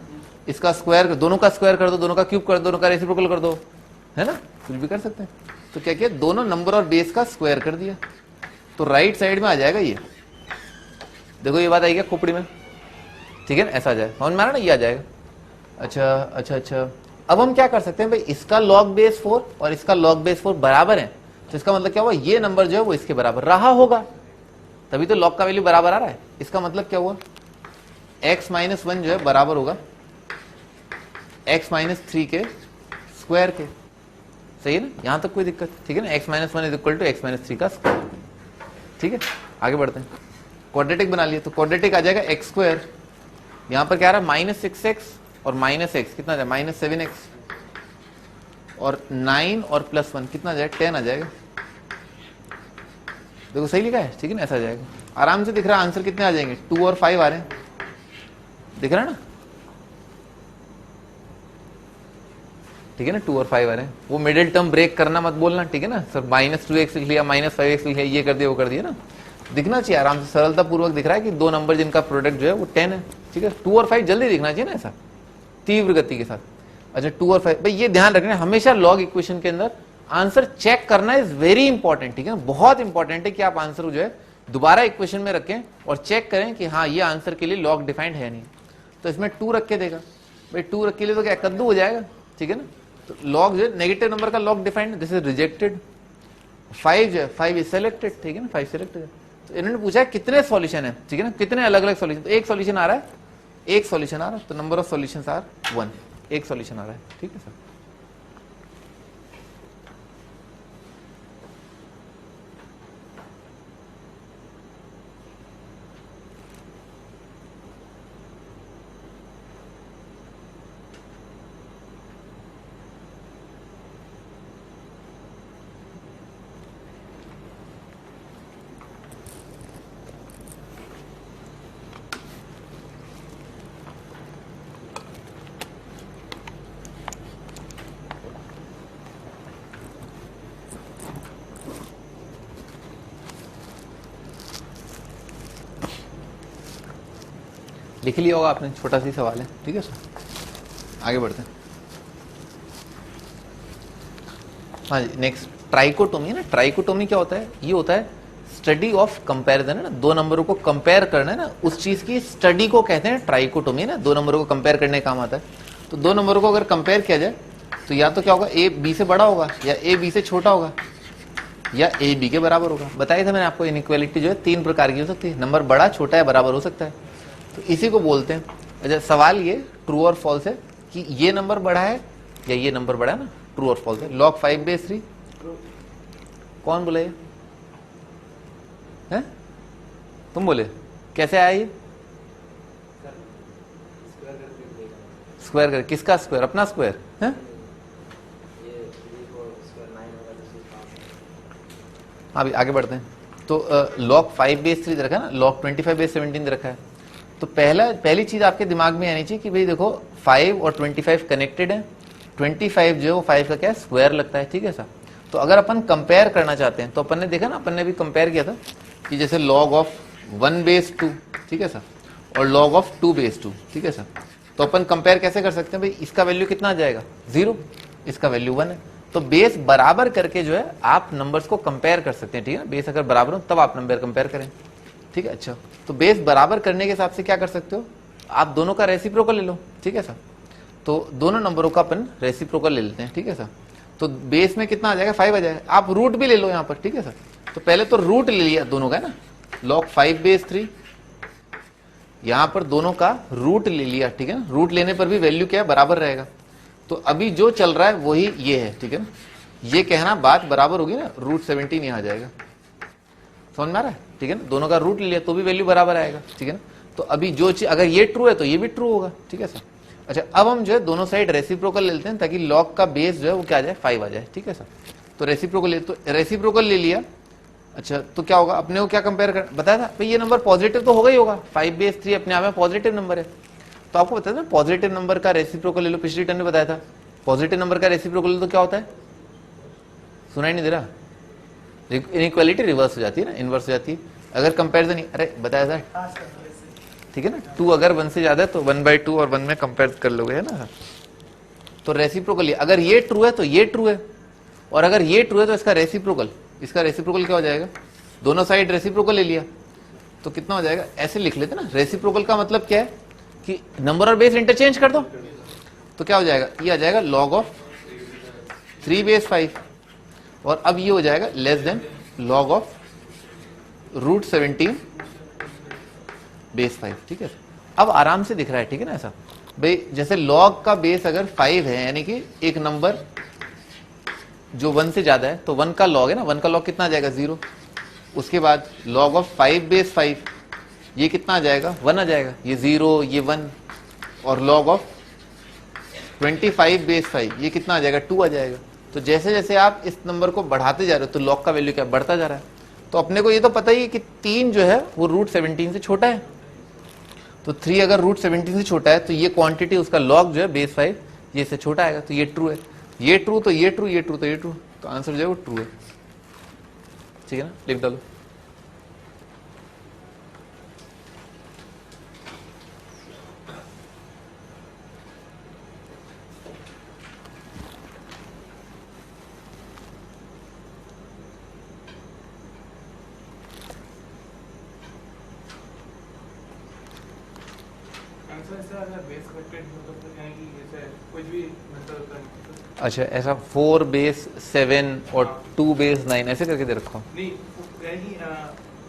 इसका स्क्वायर, दोनों का स्क्वायर कर दो, दोनों का क्यूब कर दो, दोनों का रेसिप्रोकल कर दो, है ना? कुछ भी कर सकते हैं। तो क्या किया, दोनों नंबर और बेस का स्क्वायर कर दिया, तो राइट साइड में आ जाएगा ये। देखो ये बात आई क्या खोपड़ी में, ठीक है ना? ऐसा आ जाए, समझ में आ रहा ना, ये आ जाएगा। अच्छा, अब हम क्या कर सकते हैं भाई, इसका लॉग बेस 4 और इसका लॉग बेस 4 बराबर है, तो इसका मतलब क्या हुआ, ये नंबर जो है वो इसके बराबर रहा होगा, तभी तो लॉग का वैल्यू बराबर आ रहा है। इसका मतलब क्या हुआ, x - 1 जो है बराबर होगा x - 3 के स्क्वायर के, सही है ना? यहां तक कोई दिक्कत, ठीक है ना? x - 1 = x - 3 का स्क्वायर, ठीक है। आगे बढ़ते हैं, क्वाड्रेटिक बना लिया, तो क्वाड्रेटिक आ जाएगा x², यहां पर क्या आ रहा है -6x और -x कितना आ जाएगा, -7x, और 9 और +1 कितना आ जाएगा, 10 आ जाएगा। देखो सही लिखा है, ठीक है ना, ऐसा आ जाएगा। आराम से दिख रहा है आंसर कितने आ जाएंगे, 2 और 5 आ रहे हैं, दिख रहा है ना, ठीक है ना, 2 और 5 आ रहे हैं। वो मिडिल टर्म ब्रेक करना मत बोलना, ठीक है ना सर, -2x लिख लिया, -5x लिख लिया, ये कर दिया वो कर दिया ना, दिखना चाहिए आराम से, सरलता पूर्वक दिख रहा है कि दो नंबर जिनका प्रोडक्ट जो है वो 10 है, ठीक है। 2 और 5 जल्दी दिखना चाहिए ना ऐसा, तीव्र गति के साथ। अच्छा 2 और 5, भाई ये ध्यान रखना हमेशा लॉग इक्वेशन के अंदर आंसर चेक करना इज वेरी इंपॉर्टेंट, ठीक है ना, बहुत इंपॉर्टेंट है कि आप आंसर जो है दोबारा इक्वेशन में रखें और चेक करें कि हाँ ये आंसर के लिए लॉग डिफाइंड है नहीं। तो इसमें 2 रख के देगा, भाई 2 रख के लिए तो क्या कद्दू हो जाएगा, ठीक है ना। तो लॉग जो है नेगेटिव नंबर का log defined, this is rejected. 5 जो है 5 इज सेलेक्टेड, ठीक है ना, 5 सेलेक्टेड। तो इन्होंने पूछा कितने सॉल्यूशन है, ठीक है ना, कितने अलग अलग सॉल्यूशन, तो एक सॉल्यूशन आ रहा है, एक सॉल्यूशन आ रहा है, तो नंबर ऑफ सॉल्यूशंस आर 1, एक सॉल्यूशन आ रहा है, ठीक है सर। लिख लिया होगा आपने, छोटा सी सवाल है, ठीक है सर। आगे बढ़ते हैं। हाँ जी, नेक्स्ट ट्राइकोटोमी है ना। ट्राइकोटोमी क्या होता है, ये होता है स्टडी ऑफ कंपैरिजन, है ना, दो नंबरों को कंपेयर करना है ना, उस चीज की स्टडी को कहते हैं ट्राइकोटोमी, है ना, दो नंबरों को कंपेयर करने का काम आता है। तो दो नंबरों को अगर कंपेयर किया जाए तो या तो क्या होगा, ए बी से बड़ा होगा, या ए बी से छोटा होगा, या ए बी के बराबर होगा। बताया था मैंने आपको, इनइक्वालिटी जो है 3 प्रकार की हो सकती है, नंबर बड़ा छोटा या बराबर हो सकता है, तो इसी को बोलते हैं। अच्छा सवाल ये ट्रू और फॉल्स है कि ये नंबर बड़ा है या ये नंबर बड़ा है ना, ट्रू और फॉल्स है। log 5/3 कौन बोले ये है? तुम बोले कैसे आया ये? स्क्वायर कर, किसका स्क्वायर, अपना स्क्वायर है? हाँ अभी आगे बढ़ते हैं। तो log 5/3 रखा है ना, log 25/17 रखा है। तो पहली चीज आपके दिमाग में आनी चाहिए कि भाई देखो 5 और 25 कनेक्टेड है, 25 जो है वो 5 का क्या स्क्वायर लगता है, ठीक है सर। तो अगर अपन कंपेयर करना चाहते हैं तो अपन ने देखा ना, अपन ने भी कंपेयर किया था कि जैसे log ऑफ 1/2, ठीक है सर, और log ऑफ 2/2, ठीक है सर। तो अपन कंपेयर कैसे कर सकते हैं, भाई इसका वैल्यू कितना आ जाएगा 0, इसका वैल्यू 1 है, तो बेस बराबर करके जो है आप नंबर्स को कंपेयर कर सकते हैं, ठीक है ना। बेस अगर बराबर हो तब आप नंबर कंपेयर करें, ठीक है। अच्छा तो बेस बराबर करने के हिसाब से क्या कर सकते हो, आप दोनों का रेसिप्रोकल ले लो, ठीक है सर। तो दोनों नंबरों का अपन रेसिप्रोकल ले लेते हैं, ठीक है सर। तो बेस में कितना आ जाएगा 5 आ जाएगा, आप रूट भी ले लो यहाँ पर, ठीक है सर। तो पहले तो रूट ले लिया दोनों का ना, log 5/3, यहाँ पर दोनों का रूट ले लिया, ठीक है ना। रूट लेने पर भी वैल्यू क्या है, बराबर रहेगा। तो अभी जो चल रहा है वही ये है, ठीक है ना। ये कहना बात बराबर होगी ना, √17 यहाँ आ जाएगा, समझ में आ रहा है, ठीक है ना। दोनों का रूट ले लिया तो भी वैल्यू बराबर आएगा, ठीक है ना। तो अभी जो चीज अगर ये ट्रू है तो ये भी ट्रू होगा, ठीक है सर। अच्छा अब हम जो है दोनों साइड रेसिप्रोकल ले लेते हैं ताकि log का बेस जो है वो क्या आ जाए 5 आ जाए, ठीक है सर। तो रेसिप्रोकल ले लिया। अच्छा तो क्या होगा, अपने को क्या कंपेयर कर बताया था भाई, ये नंबर पॉजिटिव तो होगा ही होगा, 5/3 अपने आप में पॉजिटिव नंबर है। तो आपको बताया था पॉजिटिव नंबर का रेसिप्रोकल ले लो, पिछली टर्म में बताया था पॉजिटिव नंबर का रेसिप्रोकल तो क्या होता है, सुनाई नहीं दे रहा, इनइक्वालिटी रिवर्स हो जाती है ना, इनवर्स हो जाती है। अगर कंपैरिजन, अरे बताया था, ठीक है ना, 2 अगर 1 से ज्यादा है तो 1/2 और 1 में कंपेयर कर लोगे, है ना। तो रेसिप्रोकल, अगर ये ट्रू है तो ये ट्रू है, और अगर ये ट्रू है तो इसका रेसिप्रोकल क्या हो जाएगा, दोनों साइड रेसिप्रोकल ले लिया तो कितना हो जाएगा, ऐसे लिख लेते ना। रेसिप्रोकल का मतलब क्या है कि नंबर और बेस इंटरचेंज कर दो, तो क्या हो जाएगा, ये आ जाएगा log ऑफ 3/5, और अब ये हो जाएगा लेस देन log ऑफ √17/5, ठीक है। अब आराम से दिख रहा है, ठीक है ना ऐसा। भाई जैसे log का बेस अगर 5 है, यानी कि एक नंबर जो 1 से ज्यादा है तो 1 का log है ना, 1 का log कितना आ जाएगा 0। उसके बाद log ऑफ 5/5 ये कितना आ जाएगा 1 आ जाएगा, ये 0 ये 1, और log ऑफ 25/5 ये कितना आ जाएगा 2 आ जाएगा। तो जैसे जैसे आप इस नंबर को बढ़ाते जा रहे हो तो log का वैल्यू क्या बढ़ता जा रहा है। तो अपने को ये तो पता ही है कि 3 जो है वो रूट 17 से छोटा है, तो 3 अगर रूट 17 से छोटा है तो ये क्वांटिटी उसका लॉग जो है बेस 5 ये से छोटा आएगा, तो ये ट्रू है, ये ट्रू तो ये ट्रू, ये ट्रू तो ये ट्रू, तो आंसर जो है वो ट्रू है। ठीक है ना, लिख डालो। आंसर ऐसा अगर बेस कनेक्टेड हो तो फिर कहें कि जैसे कुछ भी मेथड होता है अच्छा, ऐसा 4 बेस 7 और 2 बेस 9 ऐसे करके दे रखा हो, नहीं वो कहेगी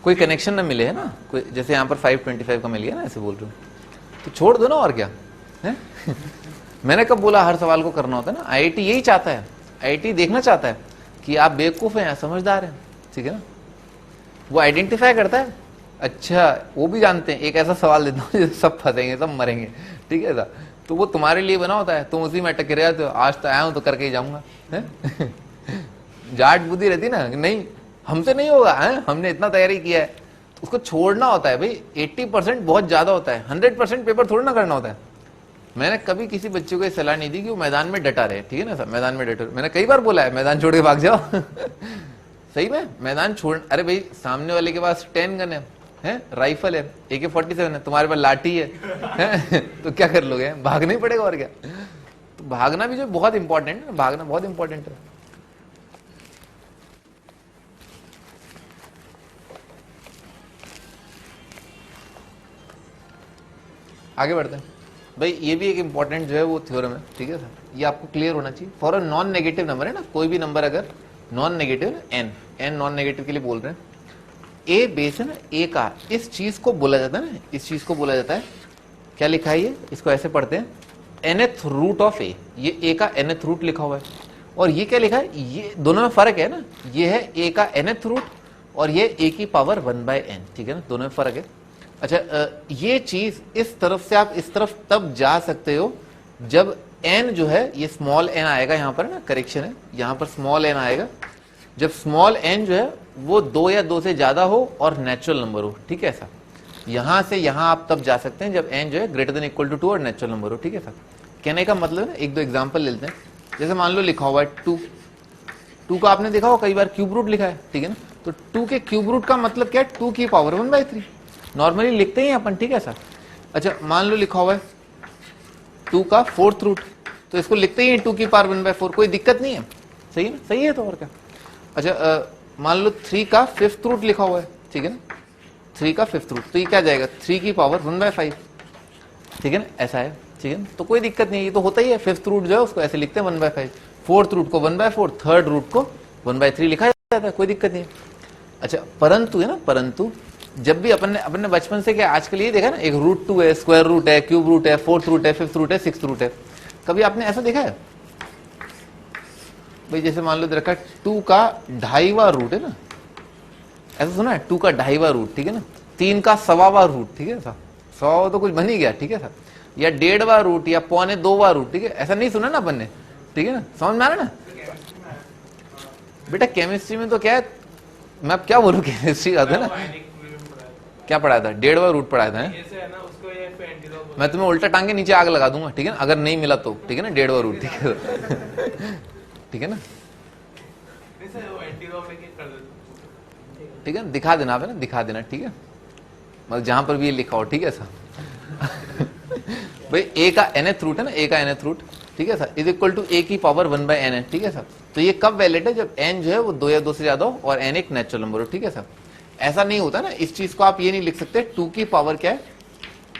कोई कनेक्शन ना मिले है ना, कोई जैसे यहाँ पर 525 का मिल गया ना, ऐसे बोल रहे हो तो छोड़ दो ना, और क्या है। मैंने कब बोला हर सवाल को करना होता है ना, आईआईटी यही चाहता है, आईआईटी देखना चाहता है कि आप बेवकूफ हैं या समझदार हैं। ठीक है ना, वो आइडेंटिफाई करता है। अच्छा, वो भी जानते हैं एक ऐसा सवाल देता हूँ जिससे सब फंसेंगे, सब मरेंगे। ठीक है, तो वो तुम्हारे लिए बना होता है, तुम उसी में अटके रहते हो, आज तो आया हूं तो करके ही जाऊंगा। जाट बुद्धि रहती ना, नहीं हमसे नहीं होगा है? हमने इतना तैयारी किया है, उसको छोड़ना होता है भाई। 80% बहुत ज्यादा होता है, 100% पेपर थोड़ा ना करना होता है। मैंने कभी किसी बच्चे को ये सलाह नहीं दी कि वो मैदान में डटा रहे। ठीक है ना सर, मैदान में डटो, मैंने कई बार बोला है मैदान छोड़ के भाग जाओ। सही में मैदान छोड़, अरे भाई सामने वाले के पास 10 गन है, राइफल है, AK-47 है, तुम्हारे पास लाठी है, तो क्या कर लोगे, भागना ही पड़ेगा और क्या। तो भागना भी जो बहुत इंपॉर्टेंट है, भागना बहुत इंपॉर्टेंट है। आगे बढ़ते हैं भाई, ये भी एक इंपॉर्टेंट जो है वो थ्योरम है। ठीक है सर, ये आपको क्लियर होना चाहिए। For a non negative number है ना, कोई भी नंबर अगर non negative, n non negative के लिए बोल रहे हैं, ए बेस है ना, ए का इस चीज को बोला जाता है ना, इस चीज को बोला जाता है, क्या लिखा है ये, इसको ऐसे पढ़ते हैं nth रूट ऑफ ए। ये ए का nth रूट लिखा हुआ है, और ये क्या लिखा है, ये दोनों में फर्क है ना, ये है ए का nth रूट और ये ए की पावर 1/n। ठीक है ना, दोनों में फर्क है। अच्छा, ये चीज इस तरफ से आप इस तरफ तब जा सकते हो जब n जो है ये स्मॉल n आएगा, यहां पर ना करेक्शन है, यहां पर स्मॉल n आएगा जब स्मॉल n जो है वो 2 या 2 से ज्यादा हो और नेचुरल नंबर हो। ठीक है सर, यहां से यहां आप तब जा सकते हैं जब n जो है ग्रेटर देन इक्वल टू 2 और नेचुरल नंबर हो। ठीक है सर, कहने का मतलब है, एक दो एग्जांपल ले लेते हैं। जैसे मान लो लिखा हुआ है 2 का आपने देखा हो कई बार क्यूब रूट लिखा है। ठीक है ना, तो 2 के क्यूब रूट का मतलब क्या है, 2 की पावर 1/3 नॉर्मली लिखते हैं अपन। ठीक है सर, अच्छा मान लो लिखा हुआ है 2 का 4th रूट, तो इसको लिखते ही 2 की पावर 1/4, कोई दिक्कत नहीं है। सही है ना, सही है तो और क्या। अच्छा, मान लो 3 का 5th रूट लिखा हुआ है। ठीक है ना, 3 का 5th रूट, तो ये क्या जाएगा 3 की पावर 1/5। ठीक है ना, ऐसा है। ठीक है ना, तो कोई दिक्कत नहीं है, ये तो होता ही है। 5th रूट जो है उसको ऐसे लिखते हैं 1/5, 4th रूट को 1/4, 3rd रूट को 1/3 लिखा जाता है, कोई दिक्कत नहीं है। अच्छा, परंतु है ना, परंतु जब भी अपन ने बचपन से क्या आजकल ये देखा ना, एक रूट 2 है, स्क्वायर रूट है, क्यूब रूट है, 4th रूट है, 5th रूट है, 6th रूट है, कभी आपने ऐसा देखा है भाई? जैसे मान लो रखा 2 का 2.5वां रूट है ना, ऐसा सुना है 2 का 2.5वां रूट। ठीक है ना, 3 का 1.25वां रूट। ठीक है सर, 100 तो कुछ बन ही गया। ठीक है सर, या 1.5वां रूट या 1.25वां रूट। ठीक है, ऐसा नहीं सुना ना अपन ने। ठीक है ना, समझ में आ रहा ना बेटा। केमिस्ट्री में तो क्या है, मैं अब क्या बोलूं, केमिस्ट्री का था ना, क्या पढ़ाया था, 1.5वां रूट पढ़ाया था। मैं तुम्हें उल्टा टांग के नीचे आग लगा दूंगा। ठीक है ना, अगर नहीं मिला तो। ठीक है ना, 1.5वां रूट। ठीक है, ठीक है ना, ठीक है, दिखा देना आप, है ना, दिखा देना। ठीक है, मतलब जहां पर भी ये लिखा हो। ठीक है सर, भाई ए का nth रूट है ना, ए का nth रूट। ठीक है sir, is equal to a की पावर 1/n है। ठीक है सर, तो ये कब वैलिड है, जब n जो है वो 2 या 2 से ज्यादा हो और n एक नेचुरल नंबर हो। ठीक है सर, ऐसा नहीं होता ना, इस चीज को आप ये नहीं लिख सकते 2 की पावर क्या है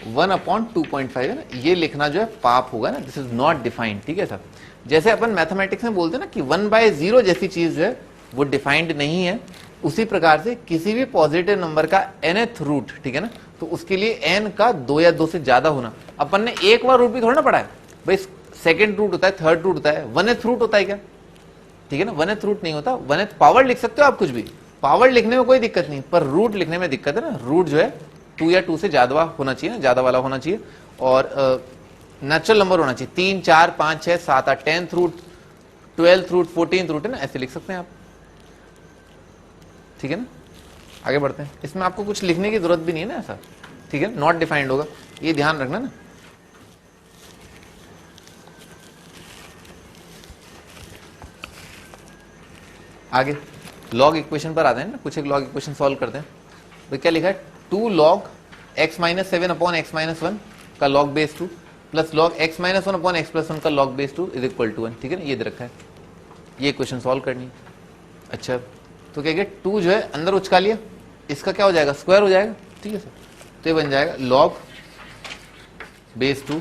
1/2.5 है ना, ये लिखना जो है पाप होगा ना, दिस इज नॉट डिफाइंड। ठीक है सर, जैसे अपन मैथमेटिक्स में बोलते हैं ना कि 1/0 जैसी चीज जो है वो डिफाइंड नहीं है, उसी प्रकार से किसी भी पॉजिटिव नंबर का nth रूट, ठीक है ना, तो उसके लिए n का 2 या 2 से ज्यादा होना। अपन ने एक बार रूट भी थोड़ा ना पढ़ा है भाई, सेकंड रूट होता है, थर्ड रूट होता है, 1th रूट होता है क्या? ठीक है ना, 1th रूट नहीं होता, 1th पावर लिख सकते हो आप, कुछ भी पावर लिखने में कोई दिक्कत नहीं, पर रूट लिखने में दिक्कत है ना। रूट जो है 2 या 2 से ज्यादा होना चाहिए ना, ज्यादा वाला होना चाहिए, और नेचुरल नंबर होना चाहिए। 3, 4, 5, 6, 7, 8, 10th root, 12th root, 14th root है ना, ऐसे लिख सकते हैं आप। ठीक है ना, आगे बढ़ते हैं। इसमें आपको कुछ लिखने की जरूरत भी नहीं है ना ऐसा, ठीक है, नॉट डिफाइंड होगा, ये ध्यान रखना ना। आगे लॉग इक्वेशन पर आते हैं ना, कुछ एक लॉग इक्वेशन सॉल्व करते हैं। तो क्या लिखा है, 2 log x minus 7 upon x minus 1 का log base 2 plus log x minus 1 upon x plus 1 का log base 2 is equal to 1, ठीक है ना, ये दे रखा है, ये इक्वेशन सॉल्व करनी है। अच्छा तो क्या 2 जो है अंदर उचका लिया, इसका क्या हो जाएगा, स्क्वायर हो जाएगा, ठीक है सर। तो ये बन जाएगा log बेस 2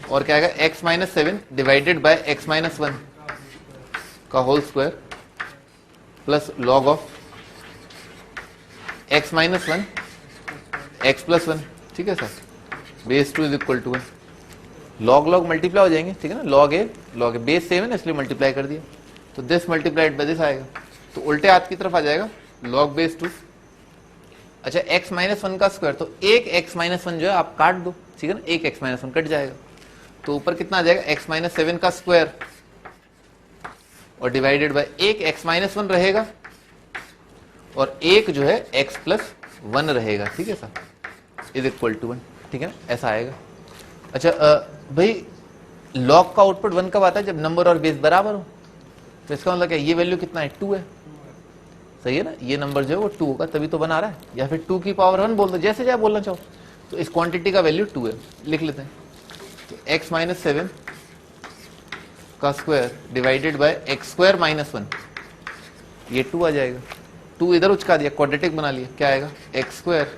और क्या आएगा x minus 7 divided by x minus 1 का whole square plus log of x minus 1 x plus 1, ठीक है sir, base 2 is equal to 1। Log log multiply हो जाएंगे, ठीक है ना, लॉग ए बेस सेम है ना इसलिए मल्टीप्लाई कर दिया, तो दिस मल्टीप्लाइड बाय दिस आएगा, तो उल्टे हाथ की तरफ आ जाएगा log बेस 2। अच्छा x माइनस 1 का स्क्वायर, तो एक x माइनस 1 जो है आप काट दो, ठीक है ना, एक x माइनस 1 कट जाएगा, तो ऊपर कितना आ जाएगा x माइनस 7 का स्क्वायर और डिवाइडेड बाय एक x माइनस 1 रहेगा और एक जो है x प्लस 1 रहेगा, ठीक है सर, इज इक्वल टू 1, ठीक है ना, ऐसा आएगा। अच्छा भाई log का आउटपुट 1 कब आता है, जब नंबर और बेस बराबर हो, तो इसका मतलब क्या, ये वैल्यू कितना है 2 है, सही है ना, ये नंबर जो है वो 2 होगा तभी तो बना रहा है, या फिर 2 की पावर 1 बोल दो, जैसे चाहे बोलना चाहो। तो इस क्वांटिटी का वैल्यू 2 है, लिख लेते हैं, तो x माइनस 7 का square divided by x square minus 1, ये 2 आ जाएगा, 2 इधर उचका दिया, क्वाड्रेटिक बना लिया, क्या आएगा x square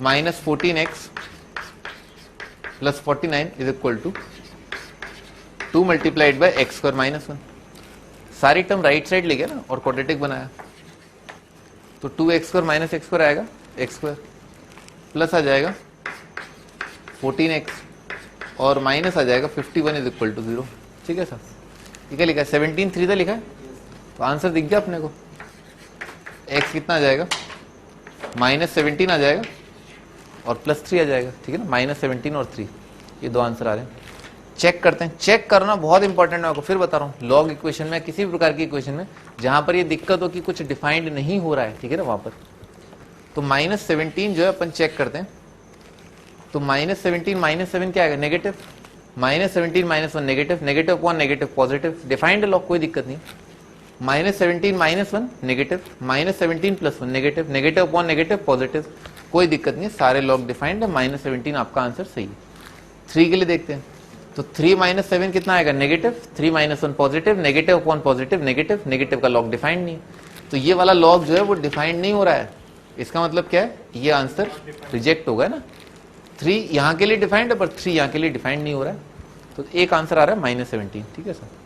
minus 14x plus 49 is equal to 2 multiplied by x square minus 1। सारी टर्म राइट साइड ले गया ना और क्वाड्रेटिक बनाया, तो 2x square minus x square आएगा एक्स स्क्वायर प्लस आ जाएगा 14x और माइनस आ जाएगा 51 इज इक्वल टू 0, ठीक है सर। ये क्या लिखा है 17 3 लिखा है, तो आंसर दिख गया अपने को, x कितना आ जाएगा माइनस 17 आ जाएगा और प्लस 3 आ जाएगा, ठीक है ना, माइनस 17 और 3, ये दो आंसर आ रहे हैं। चेक करते हैं, चेक करना बहुत इंपॉर्टेंट है, आपको फिर बता रहा हूँ, लॉग इक्वेशन में किसी भी प्रकार की इक्वेशन में जहां पर ये दिक्कत हो कि कुछ डिफाइंड नहीं हो रहा है, ठीक है ना, वहां पर तो माइनस 17 जो है अपन चेक करते हैं, तो माइनस 17 माइनस 7 क्या आएगा negative, minus 17 minus 1 negative, negative upon negative positive, defined log कोई दिक्कत नहीं। Minus 17 minus 1 negative, minus 17 plus 1 negative, negative upon negative positive, कोई दिक्कत नहीं है, सारे लॉग डिफाइंड है, माइनस 17 आपका आंसर सही है। 3 के लिए देखते हैं, तो 3 माइनस 7 कितना आएगा negative, 3 minus 1 positive, negative upon positive negative, negative का लॉग डिफाइंड नहीं है, तो ये वाला लॉग जो है वो डिफाइंड नहीं हो रहा है, इसका मतलब क्या है, ये आंसर रिजेक्ट होगा ना। 3 यहां के लिए डिफाइंड है पर 3 यहां के लिए डिफाइंड नहीं हो रहा है, तो एक आंसर आ रहा है माइनस 17, ठीक है सर।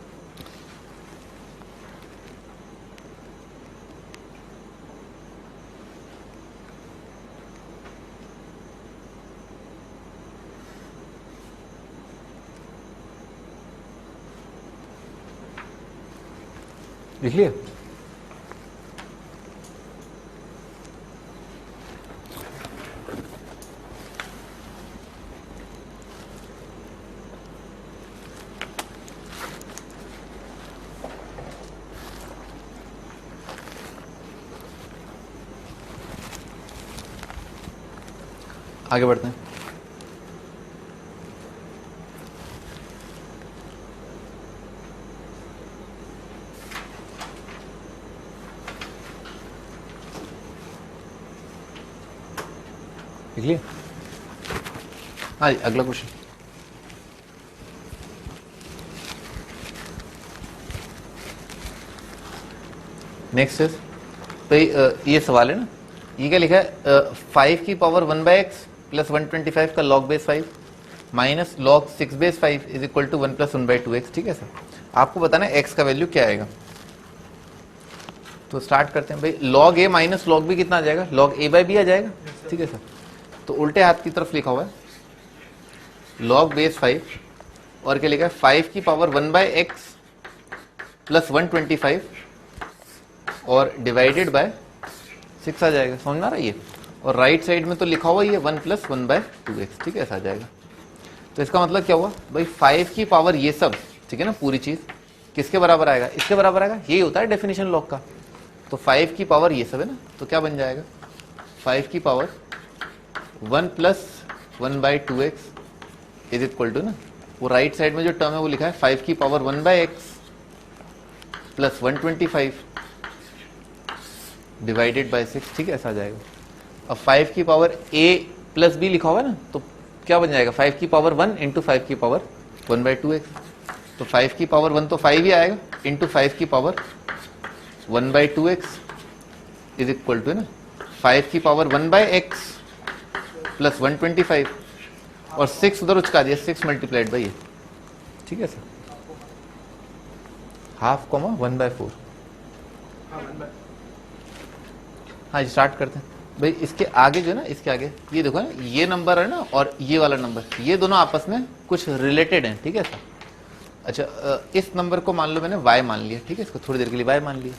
लिख लिया, आगे बढ़ते हैं। लिख लिया, हाँ जी, अगला क्वेश्चन। नेक्स्ट इज भाई ये सवाल है ना, ये क्या लिखा है 5 की पावर 1 बाई एक्स प्लस 125 का log base 5 minus log 6 base 5 is equal to 1 plus 1 by 2x, ठीक है सर। आपको बताना है x का वैल्यू क्या आएगा, तो स्टार्ट करते हैं भाई, log a minus log b कितना आ जाएगा, लॉग a बाई b आ जाएगा, ठीक है सर। तो उल्टे हाथ की तरफ लिखा हुआ है लॉग बेस 5 और क्या लिखा है 5 की पावर 1 बाई एक्स प्लस 125 और डिवाइडेड बाय 6 आ जाएगा, समझ में आ रहा है ये, और राइट साइड में तो लिखा हुआ ही है 1 प्लस 1 बाय 2x, ठीक है, ऐसा आ जाएगा। तो इसका मतलब क्या हुआ भाई 5 की पावर ये सब, ठीक है ना, पूरी चीज किसके बराबर आएगा, इसके बराबर आएगा, यही होता है डेफिनेशन लॉग का, तो 5 की पावर ये सब है ना, तो क्या बन जाएगा 5 की power 1 plus 1/2x is equal to ना, वो राइट साइड में जो टर्म है वो लिखा है 5 की power 1/x plus 125 divided by 6, ठीक है, ऐसा आ जाएगा। अब 5 की पावर a प्लस b लिखा हुआ है ना, तो क्या बन जाएगा 5 की पावर 1 इंटू 5 की पावर 1/2x, तो 5 की पावर 1 तो 5 ही आएगा इंटू 5 की power 1/2x is equal to है ना 5 की पावर 1/x प्लस 125 और 6 उधर उचका दिया, 6 मल्टीप्लाइड बाई, ठीक है सर, हाफ कॉमा 1/4। हाँ 1/4। हाँ स्टार्ट करते हैं भाई। इसके आगे जो है ना, इसके आगे ये देखो ना, ये नंबर है ना और ये वाला नंबर, ये दोनों आपस में कुछ रिलेटेड हैं, ठीक है सर। अच्छा इस नंबर को मान लो मैंने y मान लिया, ठीक है, इसको थोड़ी देर के लिए y मान लिया,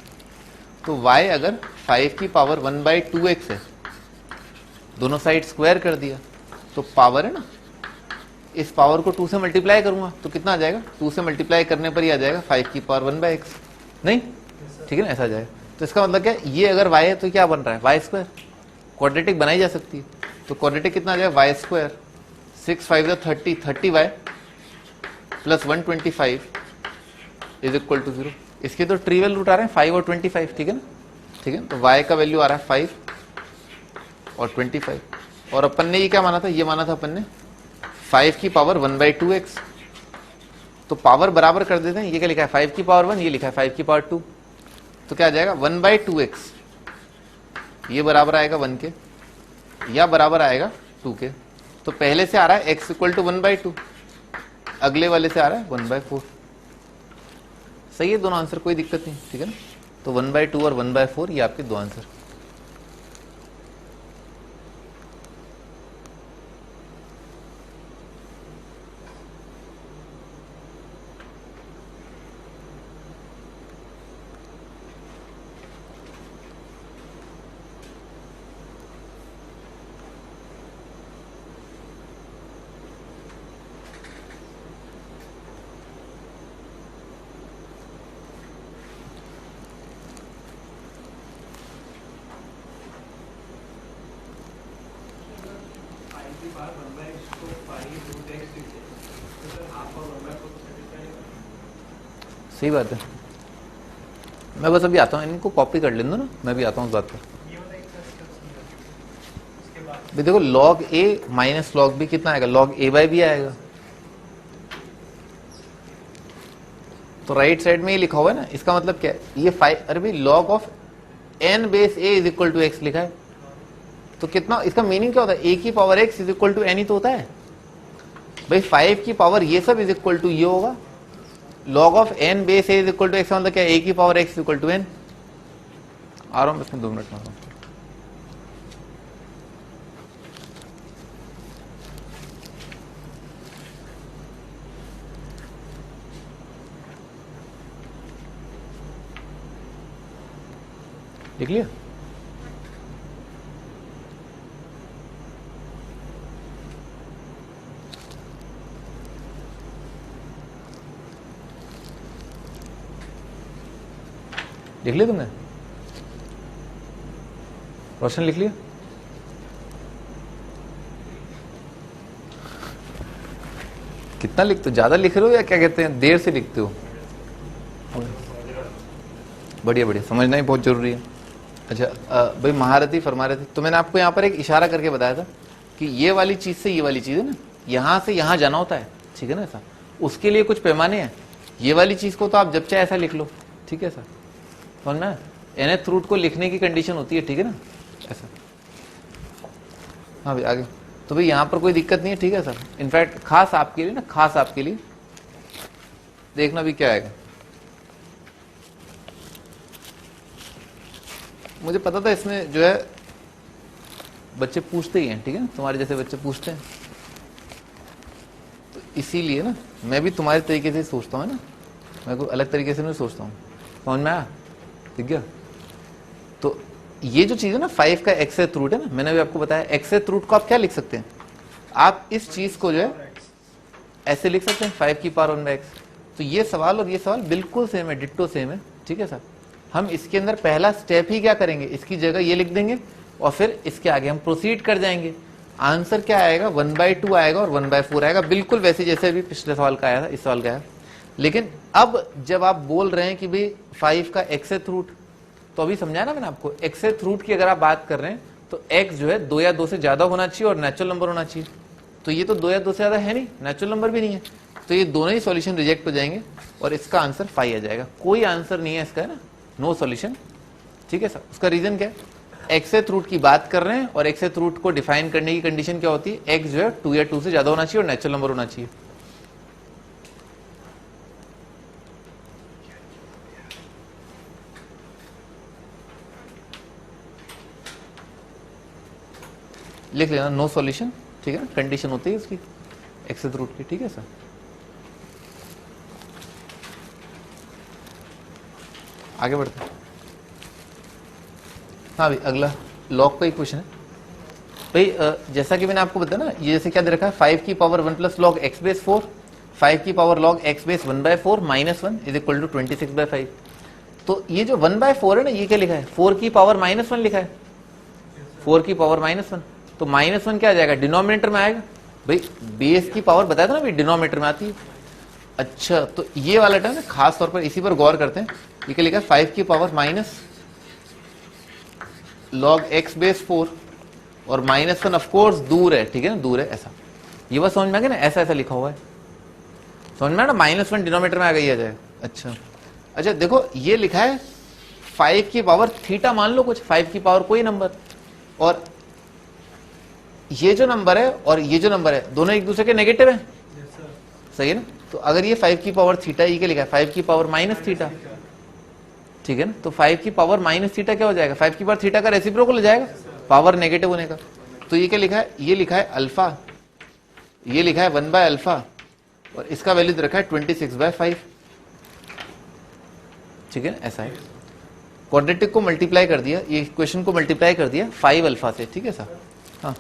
तो y अगर 5 की पावर 1/2x है, दोनों साइड स्क्वायर कर दिया, तो पावर है ना, इस पावर को 2 से मल्टीप्लाई करूंगा तो कितना आ जाएगा, 2 से मल्टीप्लाई करने पर ही आ जाएगा 5 की पावर 1/x, नहीं, ठीक है ना, ऐसा आ जाएगा। तो इसका मतलब क्या, ये अगर y है तो क्या बन रहा है y स्क्वायर, क्वाड्रेटिक बनाई जा सकती है, तो क्वाड्रेटिक कितना आ जाएगा y square, 6 5 30 30y plus 125 is equal to 0। इसके तो ट्रिवियल रूट आ रहे हैं 5 और 25, ठीक है ना, ठीक है, तो y का वैल्यू आ रहा है 5 और 25, और अपन ने ये क्या माना था, ये माना था अपन ने 5 की पावर 1/2x, तो पावर बराबर कर देते हैं, ये क्या लिखा है 5 की पावर 1, ये लिखा है 5 की पावर 2, तो क्या आ जाएगा 1/2x, ये बराबर आएगा 1 के या बराबर आएगा 2 के, तो पहले से आ रहा है x इक्वल टू 1/2, अगले वाले से आ रहा है 1/4, सही है, दोनों आंसर कोई दिक्कत नहीं, ठीक है ना, तो 1/2 और 1/4 ये आपके दो आंसर। सही बात है, मैं बस अभी आता हूँ, इनको कॉपी कर लेना ना, मैं भी आता हूँ उस बात पर। भी देखो log a minus log b कितना आएगा, log a बाई b आएगा, तो राइट साइड में ये लिखा हुआ है ना, इसका मतलब क्या है, ये 5, अरे भाई log of n base a is equal to x लिखा है, तो कितना, इसका मीनिंग क्या होता है, a की power x is equal to n ही तो होता है भाई, 5 की पावर ये सब इज इक्वल टू ये होगा, log of n base a is equal to x मतलब क्या, a की power x is equal to n। आ रहा हूं इसमें 2 मिनट में, लिख लिया, लिख लिया तुमने, रोशन लिख लिया, कितना लिखते हो, ज्यादा लिख रहे हो या क्या कहते हैं, देर से लिखते हो, बढ़िया बढ़िया, समझना ही बहुत जरूरी है। अच्छा भाई महारथी फरमा रहे थे, तो मैंने आपको यहाँ पर एक इशारा करके बताया था कि ये वाली चीज से ये वाली चीज है ना, यहां से यहां जाना होता है, ठीक है ना, ऐसा उसके लिए कुछ पैमाने हैं, ये वाली चीज को तो आप जब चाहे ऐसा लिख लो, ठीक है सर, समझ में, nth रूट को लिखने की कंडीशन होती है, ठीक है ना, ऐसा। हाँ भाई आगे, तो भाई यहाँ पर कोई दिक्कत नहीं है, ठीक है सर, इनफैक्ट खास आपके लिए ना, खास आपके लिए देखना भी क्या आएगा, मुझे पता था इसमें जो है बच्चे पूछते ही हैं, ठीक है ना, तुम्हारे जैसे बच्चे पूछते हैं, तो इसीलिए ना मैं भी तुम्हारे तरीके से सोचता हूँ ना, मैं कोई अलग तरीके से नहीं सोचता हूँ, समझ में आया, ठीक है। तो ये जो चीज है ना 5 का एक्सेथ रूट है ना, मैंने भी आपको बताया, एक्सेथ रूट को आप क्या लिख सकते हैं, आप इस चीज को जो है ऐसे लिख सकते हैं 5 की पावर 1/x, तो ये सवाल और ये सवाल बिल्कुल सेम है, डिट्टो सेम है, ठीक है सर, हम इसके अंदर पहला स्टेप ही क्या करेंगे, इसकी जगह ये लिख देंगे और फिर इसके आगे हम प्रोसीड कर जाएंगे। आंसर क्या आएगा, 1/2 आएगा और 1/4 आएगा, बिल्कुल वैसे जैसे अभी पिछले सवाल का आया था, इस सवाल का आया। लेकिन अब जब आप बोल रहे हैं कि भाई 5 का xth रूट, तो अभी समझाया ना मैंने आपको, xth रूट की अगर आप बात कर रहे हैं तो x जो है 2 या 2 से ज्यादा होना चाहिए और नेचुरल नंबर होना चाहिए। तो ये तो 2 या 2 से ज्यादा है नहीं, नेचुरल नंबर भी नहीं है, तो ये दोनों ही सॉल्यूशन रिजेक्ट हो जाएंगे और इसका आंसर 5 आ जाएगा। कोई आंसर नहीं है इसका, है ना, नो सॉल्यूशन। ठीक है सर, उसका रीजन क्या है, xth रूट की बात कर रहे हैं और xth रूट को डिफाइन करने की कंडीशन क्या होती है, x जो है 2 या 2 से ज्यादा होना चाहिए और नेचुरल नंबर होना चाहिए। लिख लेना नो सॉल्यूशन, ठीक है ना, कंडीशन होती है उसकी xth रूट की। ठीक है सर, आगे बढ़ते हैं। हाँ भाई, अगला लॉग का ही क्वेश्चन है भाई। जैसा कि मैंने आपको बताया ना, ये जैसे क्या दे रखा है, 5 की power 1 plus log x base 4, 5 की power log x base 1/4 minus 1 is equal to 26/5। तो ये जो 1/4 है ना, ये क्या लिखा है, 4 की पावर -1 लिखा है, 4 की पावर -1। तो -1 क्या आ जाएगा, डिनोमिनेटर में आएगा भाई, बेस की पावर बताया था ना भाई, डिनोमिनेटर में आती है। अच्छा, तो ये वाला टर्म खास तौर पर इसी पर गौर करते हैं। ये क्या लिखा है, 5 की power minus log x base 4 और -1 ऑफ कोर्स दूर है, ठीक है ना, दूर है, ऐसा। ये बस समझ में आ गया ना, ऐसा ऐसा लिखा हुआ है, समझ में आ ना, -1 डिनोमीटर में आ गई आ जाए। अच्छा अच्छा, देखो ये लिखा है 5 की पावर थीटा, मान लो कुछ 5 की पावर कोई नंबर, और ये जो नंबर है और ये जो नंबर है दोनों एक दूसरे के नेगेटिव है, सही है ना। तो अगर ये 5 की पावर थीटा, ये क्या लिखा है, 5 की पावर माइनस थीटा, ठीक है ना। तो 5 की पावर माइनस थीटा क्या हो जाएगा, 5 की पावर थीटा का रेसिप्रोकल हो जाएगा, पावर नेगेटिव होने का। तो ये क्या लिखा है, ये लिखा है अल्फा, ये लिखा है 1/अल्फा और इसका वैल्यू दे रखा है 26/5, ठीक है, ऐसा है। क्वाड्रेटिक को मल्टीप्लाई कर दिया, ये इक्वेशन को मल्टीप्लाई कर दिया 5 अल्फा से, ठीक है सर। हाँ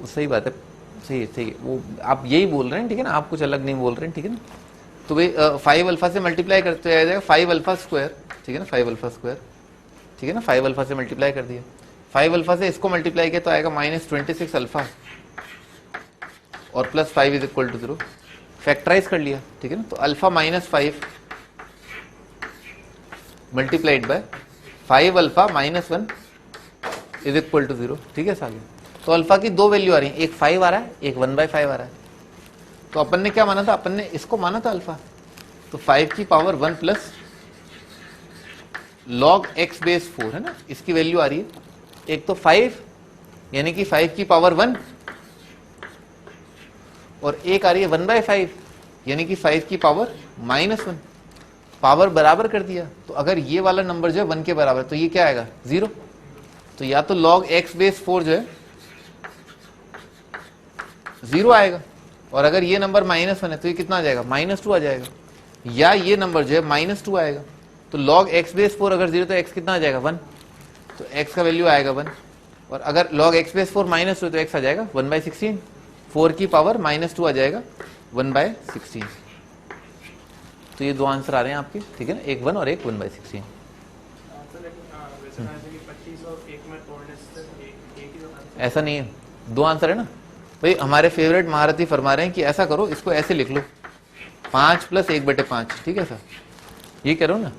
सही बात है, सही सही, वो आप यही बोल रहे हैं, ठीक है ना, आप कुछ अलग नहीं बोल रहे हैं, ठीक है ना। तो भाई 5 अल्फा से मल्टीप्लाई करते आ जाएगा 5 अल्फा स्क्वायर, ठीक है ना, 5 अल्फा स्क्वायर, ठीक है ना, 5 अल्फा से मल्टीप्लाई कर दिया, 5 अल्फा से इसको मल्टीप्लाई किया तो आएगा -26 अल्फा और +5 इज इक्वल टू 0, फैक्टराइज कर लिया, ठीक है ना। तो alpha -5 multiplied by 5 alpha -1 is equal to 0, ठीक है साले। तो अल्फा की दो वैल्यू आ रही है, एक 5 आ रहा है, एक 1/5 आ रहा है। तो अपन ने क्या माना था, अपन ने इसको माना था अल्फा, तो 5 की power 1 plus log x base 4 है ना, इसकी वैल्यू आ रही है, एक तो 5 यानी कि 5 की पावर 1 और एक आ रही है 1/5 यानी कि 5 की पावर -1, पावर बराबर कर दिया। तो अगर ये वाला नंबर जो है 1 के बराबर, तो ये क्या आएगा 0। तो या तो लॉग एक्स बेस 4 जो है 0 आएगा, और अगर ये नंबर -1 है तो ये कितना आ जाएगा, -2 आ जाएगा, या ये नंबर जो है -2 आएगा। तो log x बेस 4 अगर 0 तो x कितना आ जाएगा 1, तो x का वैल्यू आएगा 1, और अगर log x बेस 4 -2 तो x आ जाएगा 1/16, 4 की पावर -2 आ जाएगा 1/16। तो ये दो आंसर आ रहे हैं आपके, ठीक है ना, एक 1 और एक 1/16। ऐसा नहीं है, दो आंसर है ना भाई। हमारे फेवरेट महारथी फरमा रहे हैं कि ऐसा करो, इसको ऐसे लिख लो 5 + 1/5, ठीक है सर, ये करो ना।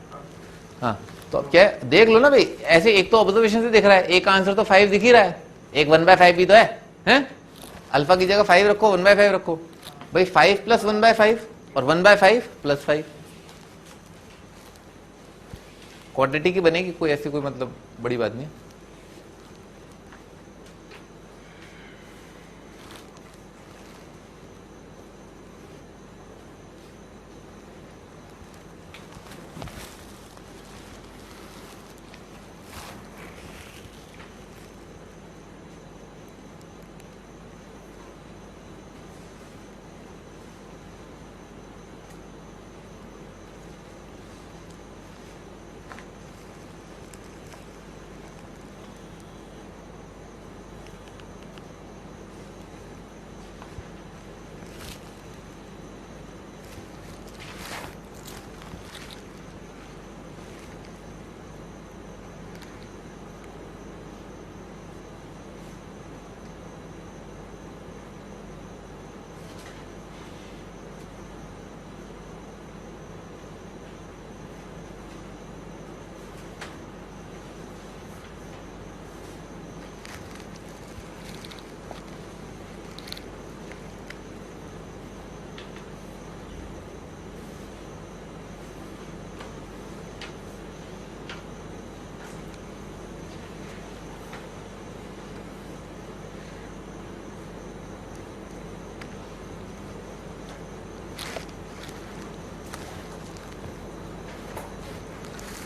हाँ, तो अब क्या देख लो ना भाई, ऐसे एक तो ऑब्जर्वेशन से दिख रहा है, एक आंसर तो 5 दिख ही रहा है, एक 1/5 भी तो है, हैं? अल्फा की जगह 5 रखो, 1/5 रखो भाई, 5 + 1/5 और 1/5 + 5 क्वाड्रेटिक की बनेगी, कोई ऐसी कोई मतलब बड़ी बात नहीं है।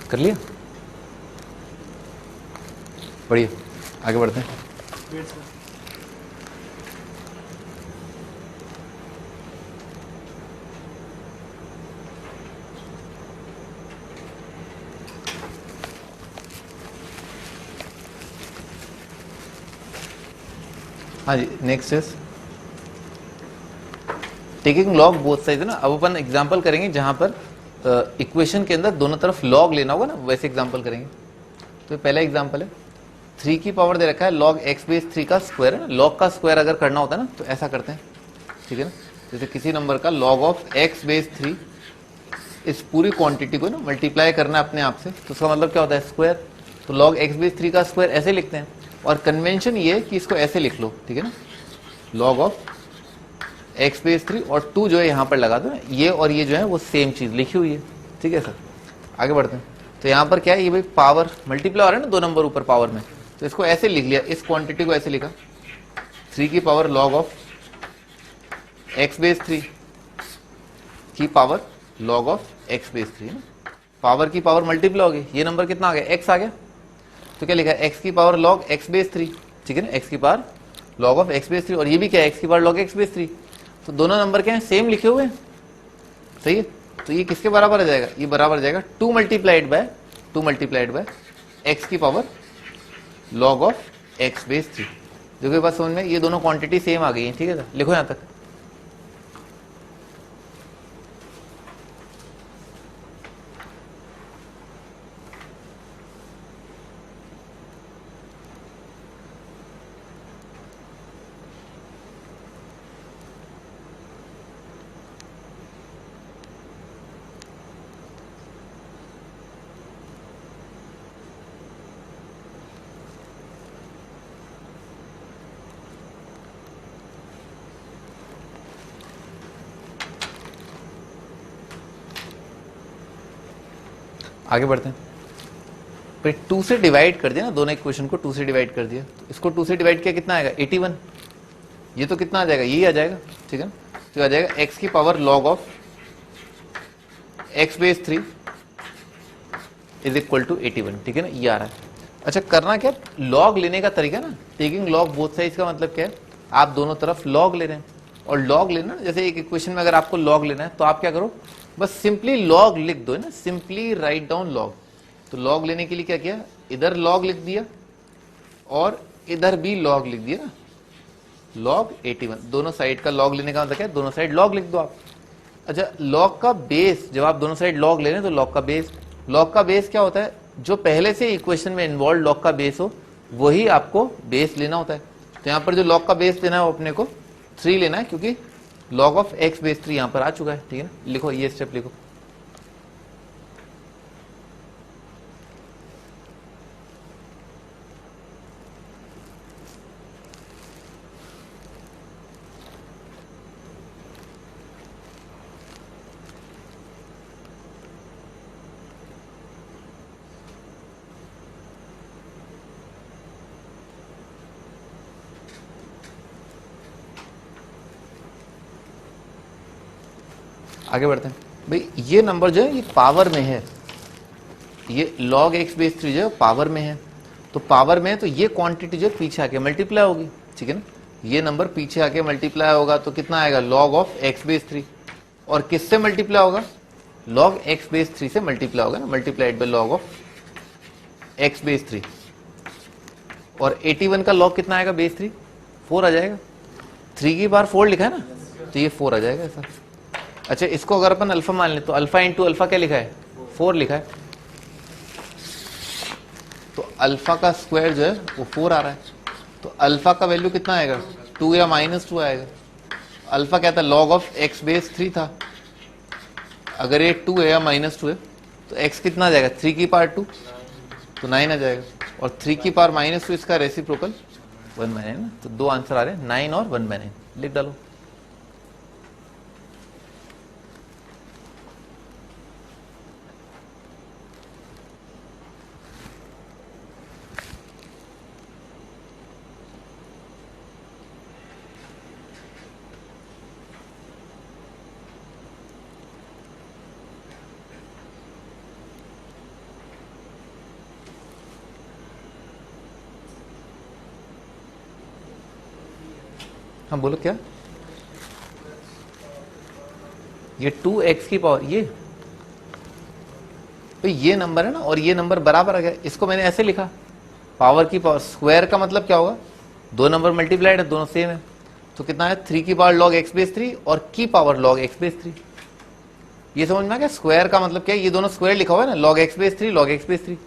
कर लिया, बढ़िया, आगे बढ़ते हैं। Wait sir. हाँ जी, next is taking log both side है ना। अब अपन एग्जांपल करेंगे जहां पर इक्वेशन के अंदर दोनों तरफ लॉग लेना होगा ना, वैसे एग्जांपल करेंगे। तो पहला एग्जांपल है 3 की पावर दे रखा है log x बेस 3 का स्क्वायर है ना। log का स्क्वायर अगर करना होता है ना तो ऐसा करते हैं, ठीक है ना। जैसे किसी नंबर का log ऑफ x बेस 3 इस पूरी क्वांटिटी को ना मल्टीप्लाई करना है अपने आप से, तो उसका मतलब क्या होता है स्क्वायर। तो log x बेस 3 का स्क्वायर ऐसे लिखते हैं, और कन्वेंशन ये है कि इसको ऐसे लिख लो, ठीक है ना। log ऑफ x बेस 3 और 2 जो है यहाँ पर लगा दो ना, ये और ये जो है वो सेम चीज लिखी हुई है, ठीक है सर। आगे बढ़ते हैं। तो यहाँ पर क्या है, ये भाई पावर मल्टीप्लाई हो रहा है ना, 2 नंबर ऊपर पावर में, तो इसको ऐसे लिख लिया, इस क्वांटिटी को ऐसे लिखा 3 की power log of x base 3 की power log of x base 3 ना। पावर की पावर मल्टीप्लाई हो गई, ये नंबर कितना आ गया, x आ गया। तो क्या लिखा है, x की पावर log x बेस 3, ठीक है ना, x की power log of x base 3, और ये भी क्या है, x की पावर log x बेस 3। तो दोनों नंबर क्या है, सेम लिखे हुए हैं, सही है। तो ये किसके बराबर आ जाएगा, ये बराबर आ जाएगा 2 मल्टीप्लाइड बाय x की power log of x base 3। देखो बात समझ में, ये दोनों क्वांटिटी सेम आ गई है, ठीक है सर। लिखो यहां तक। आगे बढ़ते हैं। फिर 2 से डिवाइड कर दिया ना, दोनों इक्वेशन को 2 से डिवाइड कर दिया, तो इसको 2 से डिवाइड किया कितना आएगा 81। ये तो कितना आ जाएगा, यही आ जाएगा, ठीक है ना। तो आ जाएगा x की power log of x base 3 is equal to 81, ठीक है ना, ये आ रहा है। अच्छा करना क्या, log लेने का तरीका ना, टेकिंग log बोथ साइड्स का मतलब क्या है, आप दोनों तरफ log ले रहे हैं। और log लेना, जैसे एक इक्वेशन में अगर आपको log लेना है तो आप क्या करो, बस सिंपली log लिख दो, है ना, सिंपली राइट डाउन log। तो log लेने के लिए क्या किया, इधर log लिख दिया और इधर भी log लिख दिया ना, log 81। दोनों साइड का log लेने का मतलब क्या है, दोनों साइड log लिख दो आप। अच्छा log का बेस, जब आप दोनों साइड log ले रहे हैं तो log का बेस क्या होता है, जो पहले से इक्वेशन में इन्वॉल्व log का बेस हो वही आपको बेस लेना होता है। तो यहां पर जो log का बेस लेना है वो अपने को 3 लेना है, क्योंकि log ऑफ x बेस 3 यहां पर आ चुका है, ठीक है ना। लिखो ये स्टेप लिखो। आगे बढ़ते हैं। भाई ये नंबर जो है ये पावर में है, ये log x बेस 3 जो है पावर में है, तो पावर में है तो ये क्वांटिटी जो पीछे आके मल्टीप्लाई होगी, ठीक है ना। ये नंबर पीछे आके मल्टीप्लाई होगा तो कितना आएगा, log ऑफ x बेस 3। और किससे मल्टीप्लाई होगा, log x बेस 3 से मल्टीप्लाई होगा ना, multiplied by log of x base 3। और 81 का log कितना आएगा बेस 3, 4 आ जाएगा। 3 की बार 4 लिखा है ना, तो ये 4 आ जाएगा ऐसा। अच्छा इसको अगर अपन अल्फा मान ले तो अल्फा इंटू अल्फा क्या लिखा है, 4 लिखा है। तो अल्फा का स्क्वायर जो है वो 4 आ रहा है, तो अल्फा का वैल्यू कितना आएगा, 2 या -2 आएगा। अल्फा क्या था, log ऑफ x बेस 3 था। अगर ये 2 है या -2 है तो x कितना आ जाएगा, 3 की पावर 2 तो 9 आ जाएगा। और 3 की पावर -2 इसका रेसिप्रोकल 1/9 ना। तो 2 आंसर आ रहे हैं, 9 और 1/9। लिख डालो। हाँ बोलो क्या, ये 2x की पावर, ये नंबर है ना, और ये नंबर बराबर आ गया। इसको मैंने ऐसे लिखा, पावर की पावर, स्क्वायर का मतलब क्या होगा, दो नंबर मल्टीप्लाइड है, दोनों सेम है, तो कितना है 3 की पावर log x बेस 3 और की पावर log x बेस 3। ये समझ में आ गया, स्क्वायर का मतलब क्या है, ये दोनों स्क्वायर लिखा हुआ है ना, log x base 3 log x base 3,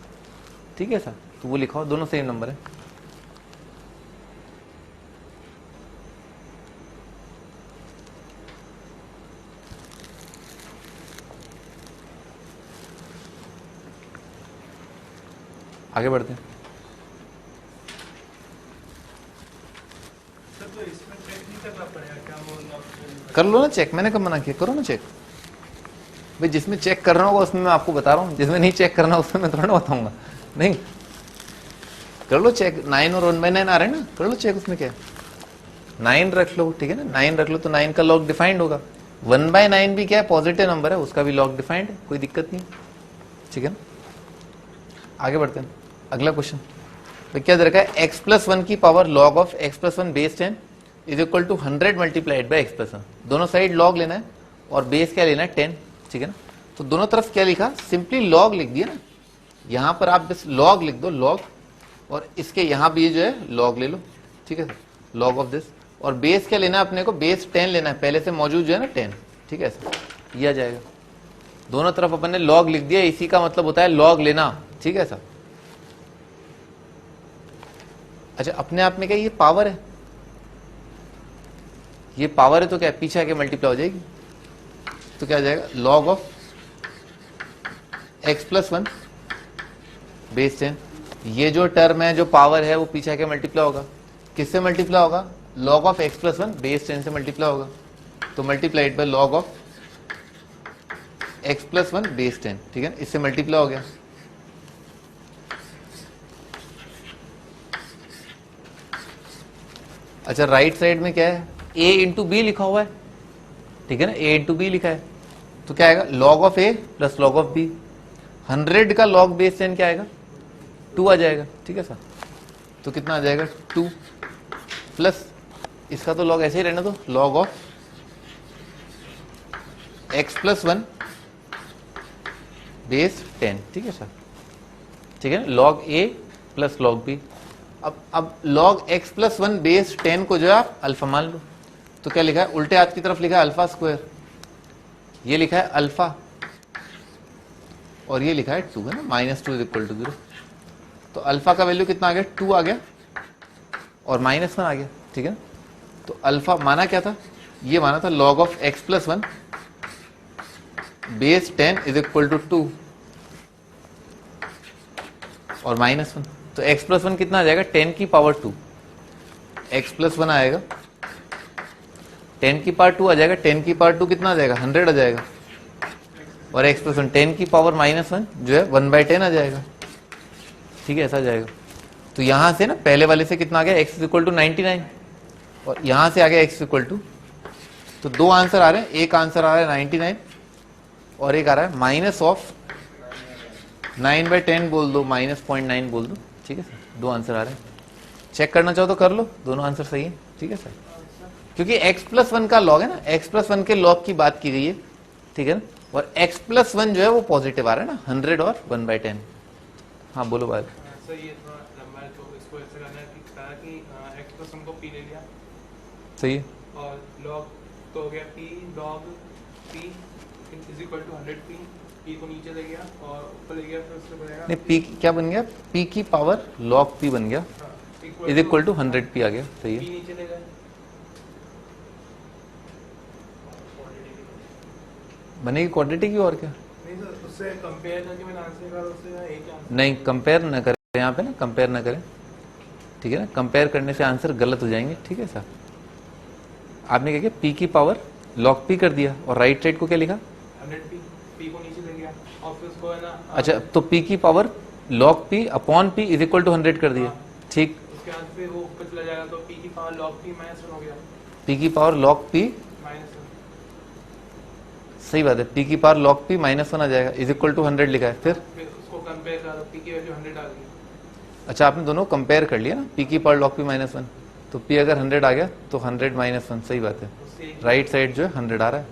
ठीक है सर, तो वो लिखा हुआ, दोनों सेम नंबर है। आगे बढ़ते हैं। सर तो इसमें चेक नहीं करना पड़ेगा क्या वो लॉग? कर लो ना चेक, मैंने कब मना किया, करो ना चेक भाई, जिसमें चेक करना होगा उसमें मैं आपको बता रहा हूँ, जिसमें नहीं चेक करना उसमें मैं थोड़ा ना बताऊंगा। नहीं, कर लो चेक, 9 और 1/9 आ रहे हैं ना, कर लो चेक, उसमें क्या है, 9 रख लो, ठीक है ना, 9 रख लो तो 9 का लॉग डिफाइंड होगा, 1/9 भी क्या है, पॉजिटिव नंबर है, उसका भी लॉग डिफाइंड है, कोई दिक्कत नहीं, ठीक है ना। आगे बढ़ते हैं, अगला क्वेश्चन तो क्या दे रखा है, x+1 की power log of x+1 base 10 is equal to 100 multiplied by x+1। दोनों साइड log लेना है और बेस क्या लेना है 10, ठीक है ना। तो दोनों तरफ क्या लिखा, सिंपली log लिख दिया ना, यहां पर आप बस log लिख दो, log, और इसके यहां भी जो है log ले लो, ठीक है सर, log ऑफ दिस, और बेस क्या लेना है अपने को, बेस 10 लेना है, पहले से मौजूद जो है ना 10, ठीक है सर, ये आ जाएगा। दोनों तरफ अपन ने log लिख दिया, इसी का मतलब होता है log लेना, ठीक है सर। अच्छा, अपने आप में क्या ये पावर है, ये पावर है तो क्या पीछे आके मल्टीप्लाई हो जाएगी, तो क्या आ जाएगा log ऑफ x+1 बेस 10। ये जो टर्म है, जो पावर है, वो पीछे आके मल्टीप्लाई होगा, किससे मल्टीप्लाई होगा, log ऑफ x+1 बेस 10 से मल्टीप्लाई होगा, तो multiplied by log of x+1 base 10, ठीक है, इससे मल्टीप्लाई हो गया। अच्छा, राइट साइड में क्या है, a इंटू बी लिखा हुआ है, ठीक है ना, a इंटू बी लिखा है, तो क्या आएगा log of a plus log of b, 100 का log बेस 10 क्या आएगा 2 आ जाएगा, ठीक है सर, तो कितना आ जाएगा 2 प्लस इसका तो log ऐसे ही रहना, तो log ऑफ x+1 बेस 10, ठीक है सर, ठीक है, log a plus log b। अब log x+1 बेस 10 को जो है आप अल्फा मान लो, तो क्या लिखा है, उल्टे हाथ की तरफ लिखा है अल्फा स्क्वायर, ये लिखा है अल्फा, और ये लिखा है 2, है ना, -2 = 0, तो अल्फा का वैल्यू कितना आ गया, 2 आ गया, और -1 आ गया, ठीक है ना। तो अल्फा माना क्या था, ये माना था log ऑफ x+1 बेस 10 = 2 और -1, तो x+1 कितना आ जाएगा 10 की पावर 2, x+1 आएगा 10 की पावर 2 आ जाएगा, 10 की पावर 2 कितना आ जाएगा 100 आ जाएगा, और x+1 10 की पावर -1 जो है 1/10 आ जाएगा, ठीक है, ऐसा आ जाएगा। तो यहां से ना पहले वाले से कितना आ गया, x = 99, और यहां से आ गया x = तो दो आंसर आ रहे हैं, एक आंसर आ रहा है 99 और एक आ रहा है -9/10 बोल दो, -0.9 बोल दो, ठीक है सर, दो आंसर आ रहे हैं। चेक करना चाहो तो कर लो, दोनों आंसर सही है, ठीक है सर, क्योंकि x+1 का लॉग है ना, x+1 के लॉग की बात की गई है, ठीक है ना, और x+1 जो है वो पॉजिटिव आ रहा है ना, 100 और 1/10। हाँ बोलो भाई। सर ये थोड़ा लंबा है, तो इसको ऐसे करना है कि x+1 को p ले लिया, सही है, और log तो हो गया p log p = 100p, p को नीचे ले गया और ऊपर ले गया, फिर उससे बनेगा नहीं p क्या बन गया, p की पावर log p बन गया, = 100p आ गया, सही p है, नीचे ले गए, बनेगी क्वाड्रेटिक की, और क्या, नहीं सर उससे कंपेयर करके मैंने आंसर निकाला, उससे एक आंसर नहीं कंपेयर ना करें यहाँ पे ना, कंपेयर ना करें, ठीक है ना, कंपेयर करने से आंसर गलत हो जाएंगे, ठीक है सर। आपने क्या किया, p की पावर log p कर दिया, और राइट साइड को क्या लिखा, 100p, p को नीचे ले गया और फिर उसको है ना, अच्छा, तो p की power log p upon p = 100 कर दिया, ठीक, उसके बाद फिर वो ऊपर चला जाएगा, तो p की पावर log p -1 हो गया, p की पावर log p, -1, सही बात है, p की पावर log p -1 आ जाएगा, = 100 लिखा है, फिर उसको कंपेयर करा, p की वैल्यू 100 आ गई, अच्छा आपने दोनों कंपेयर कर लिया ना, p की पावर log p -1, तो p अगर 100 आ गया तो 100 माइनस 1, सही बात है, उससे राइट साइड जो है 100 आ रहा है,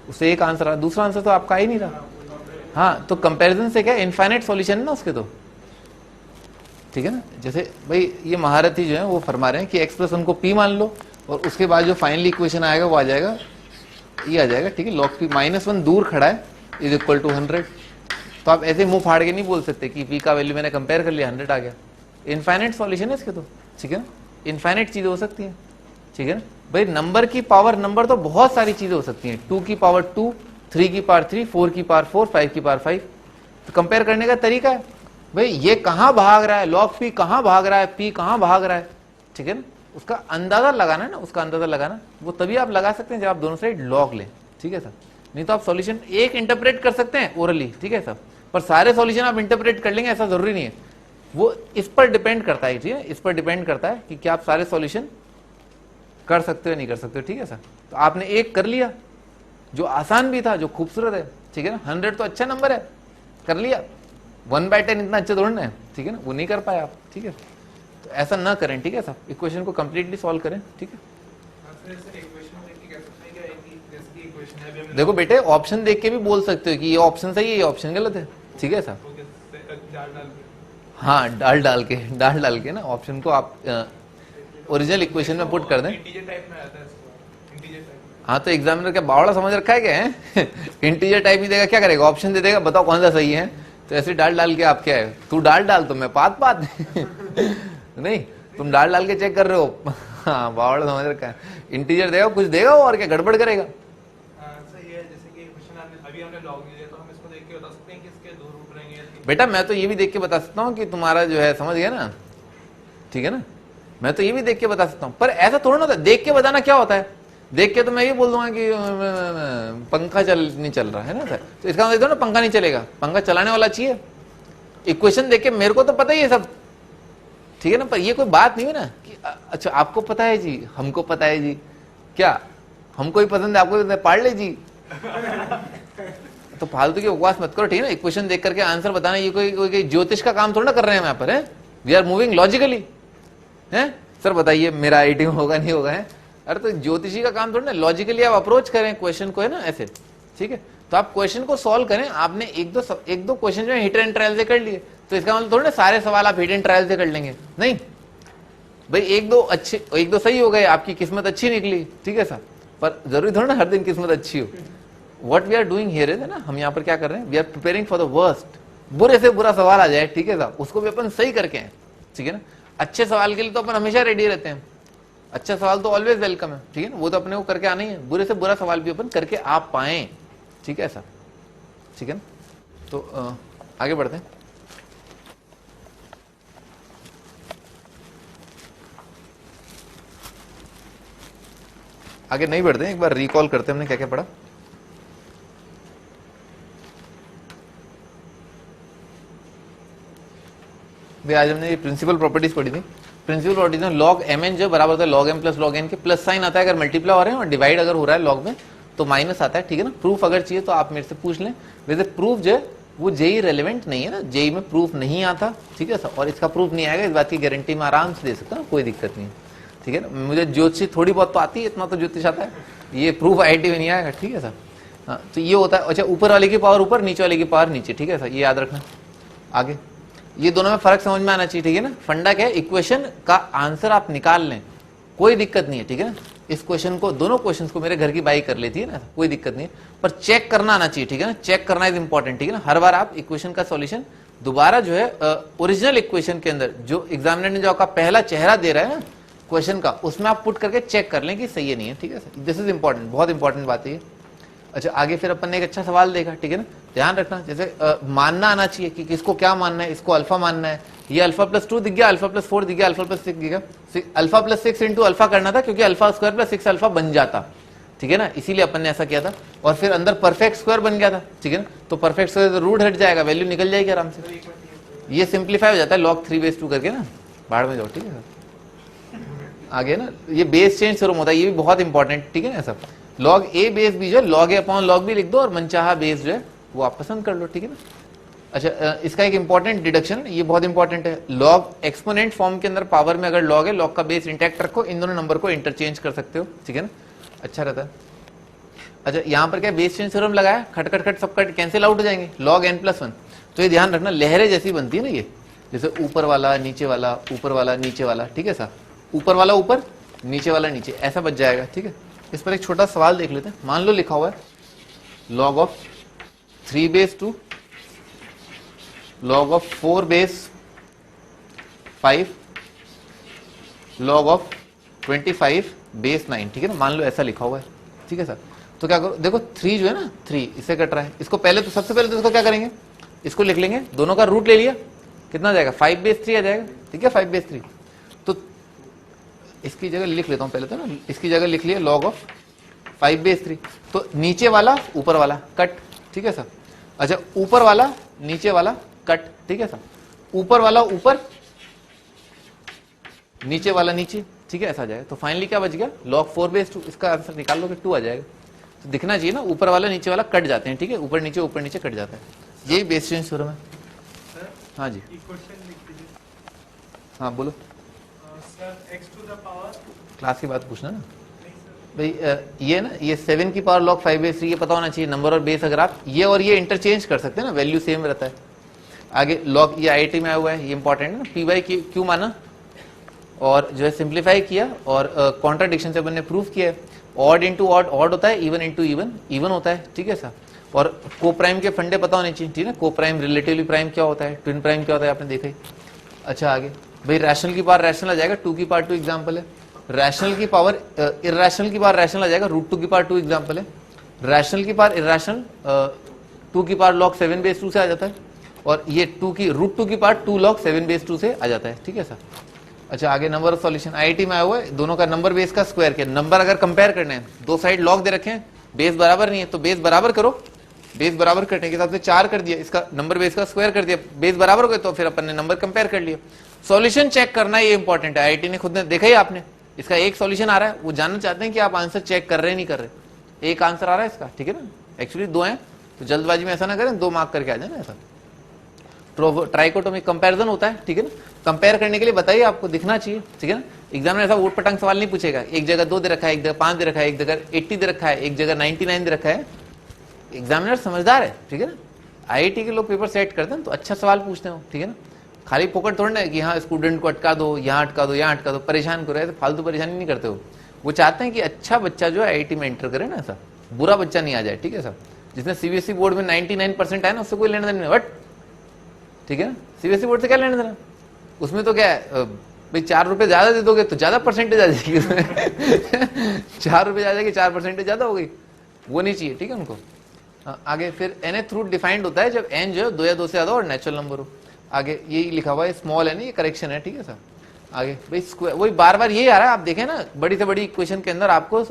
उससे एक आंसर आ रहा है, दूसरा आंसर तो आपका ही नहीं रहा। हाँ, तो कंपैरिजन से क्या इनफाइनाइट सॉल्यूशन है ना उसके, तो ठीक है ना। जैसे भाई ये महारथी जो है वो फरमा रहे हैं कि x प्लस 1 को p मान लो और उसके बाद जो फाइनली इक्वेशन आएगा वो आ जाएगा, ये आ जाएगा, ठीक है, log p माइनस 1 दूर खड़ा है इज इक्वल टू 100। तो आप ऐसे मुंह फाड़ के नहीं बोल सकते कि p का वैल्यू मैंने कंपेयर कर लिया 100 आ गया। इनफाइनाइट सॉल्यूशन है इसके, तो ठीक है ना, इनफाइनाइट चीजें हो सकती हैं, ठीक है ना भाई। नंबर की पावर, नंबर तो बहुत सारी चीजें हो सकती हैं, 2 की पावर 2, 3 की पावर 3, 4 की पावर 4, 5 की पावर 5। तो कंपेयर करने का तरीका है भाई, ये कहां भाग रहा है, log p कहां भाग रहा है, p कहां भाग रहा है, ठीक है ना, उसका अंदाजा लगाना है ना, उसका अंदाजा लगाना वो तभी आप लगा सकते हैं जब आप दोनों साइड लॉग लें, ठीक है सर। नहीं तो आप सॉल्यूशन एक इंटरप्रेट कर सकते हैं ओरली, ठीक है सर, पर सारे सॉल्यूशन आप इंटरप्रेट कर लेंगे ऐसा जरूरी नहीं है, वो इस पर डिपेंड करता है, ठीक है, इस पर डिपेंड करता है कि क्या आप सारे सॉल्यूशन कर सकते हो नहीं कर सकते हो, ठीक है सर। तो आपने एक कर लिया जो आसान भी था, जो खूबसूरत है, ठीक है ना, 100 तो अच्छा नंबर है, कर लिया, 1/10 इतना अच्छा थोड़ा ना है, ठीक है ना, वो नहीं कर पाए आप, ठीक है। तो ऐसा ना करें, ठीक है साहब, इक्वेशन को कंप्लीटली सॉल्व करें, ठीक है। देखो बेटे, ऑप्शन देख के भी बोल सकते हो कि ये ऑप्शन सही है, ये ऑप्शन गलत है, ठीक है साहब। हाँ, डाल डाल के ना ऑप्शन को आप ओरिजिनल इक्वेशन में पुट कर दें। हाँ, तो एग्जामिनर क्या बावड़ा समझ रखा है क्या है इंटीजर टाइप ही देगा, क्या करेगा, ऑप्शन दे देगा, बताओ कौन सा सही है, तो ऐसे डाल के आप क्या है, तू डाल तो मैं पात नहीं, तुम डाल के चेक कर रहे हो हाँ, बावड़ा समझ रखा है, इंटीजर देगा कुछ देगा और क्या गड़बड़ करेगा। सही है, जैसे कि क्वेश्चन अभी हमने लॉग लिया तो हम इसको देख के बता सकते हैं कि इसके दो रूट रहेंगे। बेटा मैं तो ये भी देख के बता सकता हूँ कि तुम्हारा जो है, समझ गया ना, ठीक है ना, मैं तो ये भी देख के बता सकता हूँ, पर ऐसा थोड़ा ना होता है, देख के बताना क्या होता है, देख के तो मैं ये बोल दूंगा कि पंखा नहीं चल रहा है ना सर, तो इसका मतलब ना पंखा नहीं चलेगा, पंखा चलाने वाला चाहिए। इक्वेशन देख के मेरे को तो पता ही है सब, ठीक है ना, पर ये कोई बात नहीं है ना कि अच्छा आपको पता है जी, हमको पता है जी, क्या हमको ही पसंद है, आपको पढ़ ले जी तो फालतू की बकवास मत करो, ठीक है ना। इक्वेशन देख करके आंसर बताना ये कोई ज्योतिष का काम थोड़ा ना कर रहे हैं हम यहाँ पर, है, वी आर मूविंग लॉजिकली, है सर बताइए मेरा आईटी होगा नहीं होगा, है, अरे तो ज्योतिषी का काम थोड़ा ना, लॉजिकली आप अप्रोच करें क्वेश्चन को, है ना, ऐसे, ठीक है। तो आप क्वेश्चन को सॉल्व करें, आपने एक दो क्वेश्चन जो है हिट एंड ट्रायल से कर लिए, तो इसका मतलब थोड़ा ना सारे सवाल आप हिट एंड ट्रायल से कर लेंगे, नहीं भाई, एक दो सही हो गए, आपकी किस्मत अच्छी निकली, ठीक है सर, पर जरूरी थोड़ा ना हर दिन किस्मत अच्छी हो। What we are doing here is, है ना, हम यहाँ पर क्या कर रहे हैं, we are preparing for the worst, बुरे से बुरा सवाल आ जाए, ठीक है साहब, उसको भी अपन सही करके आए, ठीक है ना। अच्छे सवाल के लिए तो अपन हमेशा रेडी रहते हैं, अच्छा सवाल तो ऑलवेज वेलकम है, ठीक है ना, वो तो अपने को करके आना ही है, बुरे से बुरा सवाल भी अपन करके आ पाए, ठीक है सर, ठीक है ना। तो आगे बढ़ते हैं। आगे नहीं बढ़ते हैं, एक बार रिकॉल करते हैं हमने क्या क्या पढ़ा। आज हमने ये प्रिंसिपल प्रॉपर्टीज पढ़ी थी। प्रिंसिपल प्रॉपर्टीज में लॉग एम एन जो बराबर होता है log m plus log n के, प्लस साइन आता है अगर मल्टीप्लाई हो रहे हैं और डिवाइड अगर हो रहा है लॉग में तो माइनस आता है, ठीक है ना। प्रूफ अगर चाहिए तो आप मेरे से पूछ लें, वैसे प्रूफ जो है वो जेई रेलेवेंट नहीं है ना, जेई में प्रूफ नहीं आता, ठीक है सर, और इसका प्रूफ नहीं आएगा इस बात की गारंटी में आराम से दे सकता हूँ, कोई दिक्कत नहीं है, ठीक है ना। मुझे ज्योतिषी थोड़ी बहुत तो आती है, इतना तो ज्योतिष आता है, ये प्रूफ आईआईटी में नहीं आएगा, ठीक है सर। हाँ, तो ये होता है, अच्छा ऊपर वाले की पावर ऊपर, नीचे वाले की पावर नीचे, ठीक है सर, ये याद रखना। आगे ये दोनों में फर्क समझ में आना चाहिए, ठीक है ना। फंडा क्या है, इक्वेशन का आंसर आप निकाल लें, कोई दिक्कत नहीं है, ठीक है ना। इस क्वेश्चन को, दोनों क्वेश्चंस को मेरे घर की बाई कर लेती है ना, कोई दिक्कत नहीं है, पर चेक करना आना चाहिए, ठीक है ना। चेक करना इज इंपॉर्टेंट, ठीक है ना। हर बार आप इक्वेशन का सॉल्यूशन दोबारा जो है ओरिजिनल इक्वेशन के अंदर जो एग्जामिनर ने जो आपका पहला चेहरा दे रहा है ना क्वेश्चन का, उसमें आप पुट करके चेक कर लें कि सही है नहीं है, ठीक है सर। दिस इज इंपॉर्टेंट, बहुत इंपॉर्टेंट बात है ये। अच्छा आगे फिर अपन ने एक अच्छा सवाल देखा, ठीक है ना। ध्यान रखना, जैसे मानना आना चाहिए कि किसको क्या मानना है, इसको अल्फा मानना है, ये अल्फा प्लस 2 दिख गया, अल्फा प्लस 4 दिख गया, अल्फा प्लस 6 दिख गया, अल्फा प्लस 6 इंटू अल्फा करना था क्योंकि अल्फा स्क्वायर प्लस 6 अल्फा बन जाता, ठीक है ना, इसीलिए अपन ने ऐसा किया था। और फिर अंदर परफेक्ट स्क्वायर बन गया था, ठीक है ना, तो परफेक्ट स्क्वायर रूट हट जाएगा, वैल्यू निकल जाएगी आराम से, ये सिंप्लीफाई हो जाता है log 3/2 करके ना, बाहर में जाओ, ठीक है। आगे ना ये बेस चेंज शुरू होता है, ये भी बहुत इंपॉर्टेंट, ठीक है ना सब। log a बेस b जो log a upon log b लिख दो और मनचाहा बेस जो है वो आप पसंद कर लो, ठीक है ना। अच्छा इसका एक इंपॉर्टेंट डिडक्शन, ये बहुत इंपॉर्टेंट है, लॉग एक्सपोनेंट फॉर्म के अंदर पावर में अगर लॉग है, लॉग का बेस इंटैक्ट रखो, इन दोनों नंबर को इंटरचेंज कर सकते हो, ठीक है ना, अच्छा रहता है। अच्छा यहाँ पर क्या बेस चेंज थ्योरम लगाया, खट खट खट सब कट कैंसिल आउट हो जाएंगे, लॉग n+1। तो ये ध्यान रखना लहरें जैसी बनती है ना ये, जैसे ऊपर वाला नीचे वाला, ऊपर वाला नीचे वाला, ठीक है सर, ऊपर वाला ऊपर, नीचे वाला नीचे, ऐसा बच जाएगा, ठीक है। इस पर एक छोटा सवाल देख लेते हैं। मान लो लिखा हुआ है log of 3 base 2, log of 4 base 5, log of 25 base 9, ठीक है ना, मान लो ऐसा लिखा हुआ है, ठीक है सर। तो क्या करो, देखो 3 जो है ना, 3 इससे कट रहा है, इसको पहले तो सबसे पहले तो इसको क्या करेंगे, इसको लिख लेंगे, दोनों का रूट ले लिया, कितना आ जाएगा 5 बेस 3 आ जाएगा, ठीक है 5 बेस 3। तो इसकी जगह लिख लेता हूं पहले तो ना, इसकी जगह लिख लिया log ऑफ 5 बेस 3, तो नीचे वाला ऊपर वाला कट, ठीक है सर। अच्छा ऊपर वाला नीचे वाला कट, ठीक है सर, ऊपर वाला ऊपर, नीचे वाला नीचे, ठीक है, ऐसा आ जाएगा। तो फाइनली क्या बच गया, log 4 बेस 2, इसका आंसर निकाल लोगे 2 आ जाएगा। तो दिखना चाहिए ना, ऊपर वाला नीचे वाला कट जाते हैं, ठीक है, ऊपर नीचे कट जाता है, यही बेस चेंज थ्योरम है। हाँ जी, हाँ बोलो sir, x to the power, class की बात पूछना ना भाई, ये ना, ये 7 की पावर log 5 बेस 3, ये पता होना चाहिए नंबर और बेस, अगर आप ये और ये इंटरचेंज कर सकते हैं ना, वैल्यू सेम रहता है। आगे log, ये IIT में आया हुआ है, ये इंपॉर्टेंट है ना, p/q माना और जो है सिंप्लीफाई किया, और कॉन्ट्राडिक्शन से अपन ने प्रूव किया है, ऑड इंटू ऑड ऑड होता है, इवन इंटू इवन इवन होता है, ठीक है सर। और को प्राइम के फंडे पता होने चाहिए, ठीक है ना, को प्राइम रिलेटिवली प्राइम क्या होता है, ट्विन प्राइम क्या होता है, आपने देखा ही। अच्छा आगे भाई रैशनल की पावर रैशनल आ जाएगा, 2 की पावर 2 एग्जाम्पल है, रैशनल की पावर इर्रेशनल की पावर रैशनल आ जाएगा, √2 की पावर 2 एग्जाम्पल है, रैशनल की पावर इर्रेशनल 2 की पावर log 7 बेस 2 से आ जाता है, और ये √2 की पावर 2 log 7 बेस 2 से आ जाता है, ठीक है सर। अच्छा आगे नंबर ऑफ सॉल्यूशन IIT में आया हुआ है, दोनों का नंबर बेस का स्क्वायर किया, नंबर अगर कंपेयर करने हैं, दो साइड log दे रखे हैं, बेस बराबर नहीं है तो बेस बराबर करो, बेस बराबर करने के हिसाब से 4 कर दिया, इसका नंबर बेस का स्क्वायर कर दिया, बेस बराबर हो गए तो फिर अपन ने नंबर कंपेयर कर लिया। सॉल्यूशन चेक करना ये इंपॉर्टेंट है, IIT ने खुद ने देखा ही आपने, इसका एक सॉल्यूशन आ रहा है, वो जानना चाहते हैं कि आप आंसर चेक कर रहे हैं नहीं कर रहे, एक आंसर आ रहा है इसका, ठीक है ना, एक्चुअली 2 हैं, तो जल्दबाजी में ऐसा ना करें, 2 मार्क करके आ जाए ना, ऐसा ट्राइकोटोमिक कंपैरिजन होता है, ठीक है ना, कंपेयर करने के लिए बताइए, आपको दिखना चाहिए, ठीक है ना। एग्जाम में ऐसा वोट पटांग सवाल नहीं पूछेगा, एक जगह 2 दे रखा है, एक जगह 5 दे रखा है, एक जगह 80 दे रखा है, एक जगह 99 दे रखा है, एग्जामिनर समझदार है, ठीक है ना। IIT के लोग पेपर सेट करते हैं तो अच्छा सवाल पूछते हो, ठीक है ना, खाली पोकट थोड़ा ना है कि हाँ स्टूडेंट को अटका दो, यहाँ अटका दो, यहाँ अटका दो, परेशान करो, ऐसे फालतू परेशानी नहीं करते हो। वो चाहते हैं कि अच्छा बच्चा जो है IIT में एंटर करे ना, ऐसा बुरा बच्चा नहीं आ जाए, ठीक है सर। जिसने CBSE बोर्ड में 99% आया ना, उससे कोई लेना देना नहीं, बट ठीक है ना, CBSE बोर्ड से क्या लेना देना, उसमें तो क्या है भाई, 4 रुपए ज्यादा दे दोगे तो ज्यादा परसेंटेज आ जाएगी उसमें 4 रुपए ज्यादा, 4% ज्यादा हो गई, वो नहीं चाहिए, ठीक है उनको। आगे फिर nth रूट डिफाइंड होता है जब n जो है 2 या 2 से ज्यादा और नेचुरल नंबर हो। आगे यही लिखा हुआ है, स्मॉल है ना, ये करेक्शन है, ठीक है सर। आगे भाई स्क्वायर, वही बार बार यही आ रहा है, आप देखें ना, बड़ी से बड़ी इक्वेशन के अंदर आपको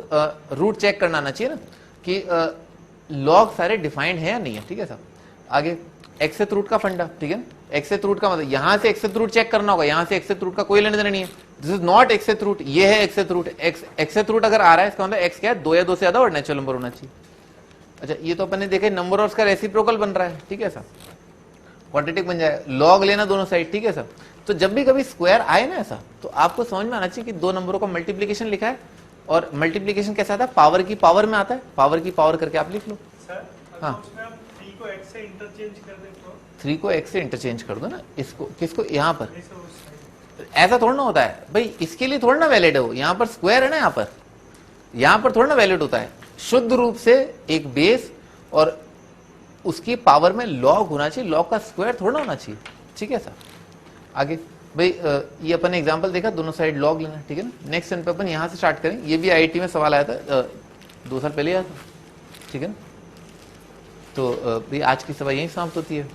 रूट चेक करना आना चाहिए ना, कि लॉग सारे डिफाइंड है या नहीं है, ठीक है सर। आगे एक्सेथ रूट का फंडा, ठीक है, एक्सेथ रूट का मतलब यहां से एक्सेथ रूट चेक करना होगा, यहां से एक्सेथ रूट का कोई लेने देना नहीं है, दिस इज नॉट एक्सेथ रूट, ये है एक्सेथ रूट। एक्सेथ रूट अगर आ रहा है इसका मतलब एक्स क्या है, 2 या 2 से ज्यादा और नेचुरल नंबर होना चाहिए। अच्छा ये तो अपन ने देखे, नंबर और उसका रेसिप्रोकल बन रहा है, ठीक है सर, क्वाड्रेटिक बन जाएगा, लॉग लेना दोनों साइड, ठीक है सर। तो जब भी कभी स्क्वायर आए ना ऐसा, तो आपको समझ में आना चाहिए कि 2 नंबरों का मल्टीप्लीकेशन लिखा है, और मल्टीप्लीकेशन कैसा आता है, पावर की पावर में आता है, पावर की पावर करके आप लिख लो। सर हाँ, उसमें आप 3 को x से इंटरचेंज कर दे तो 3 को x से इंटरचेंज कर दो ना, इसको किसको, यहाँ पर ऐसे उस side। ऐसा थोड़ा ना होता है भाई, इसके लिए थोड़ा ना वैलिड है वो, यहाँ पर स्क्वायर है ना, यहाँ पर थोड़ा ना वैलिड होता है, शुद्ध रूप से एक बेस और उसकी पावर में लॉग होना चाहिए, लॉग का स्क्वायर थोड़ा होना चाहिए, ठीक है सर। आगे भाई ये अपन ने एग्जांपल देखा, दोनों साइड लॉग लेना, ठीक है ना। नेक्स्ट पे अपन यहाँ से स्टार्ट करें, ये भी IIT में सवाल आया था 2 साल पहले आया था, ठीक है ना। तो भाई आज की सभा यही समाप्त होती है।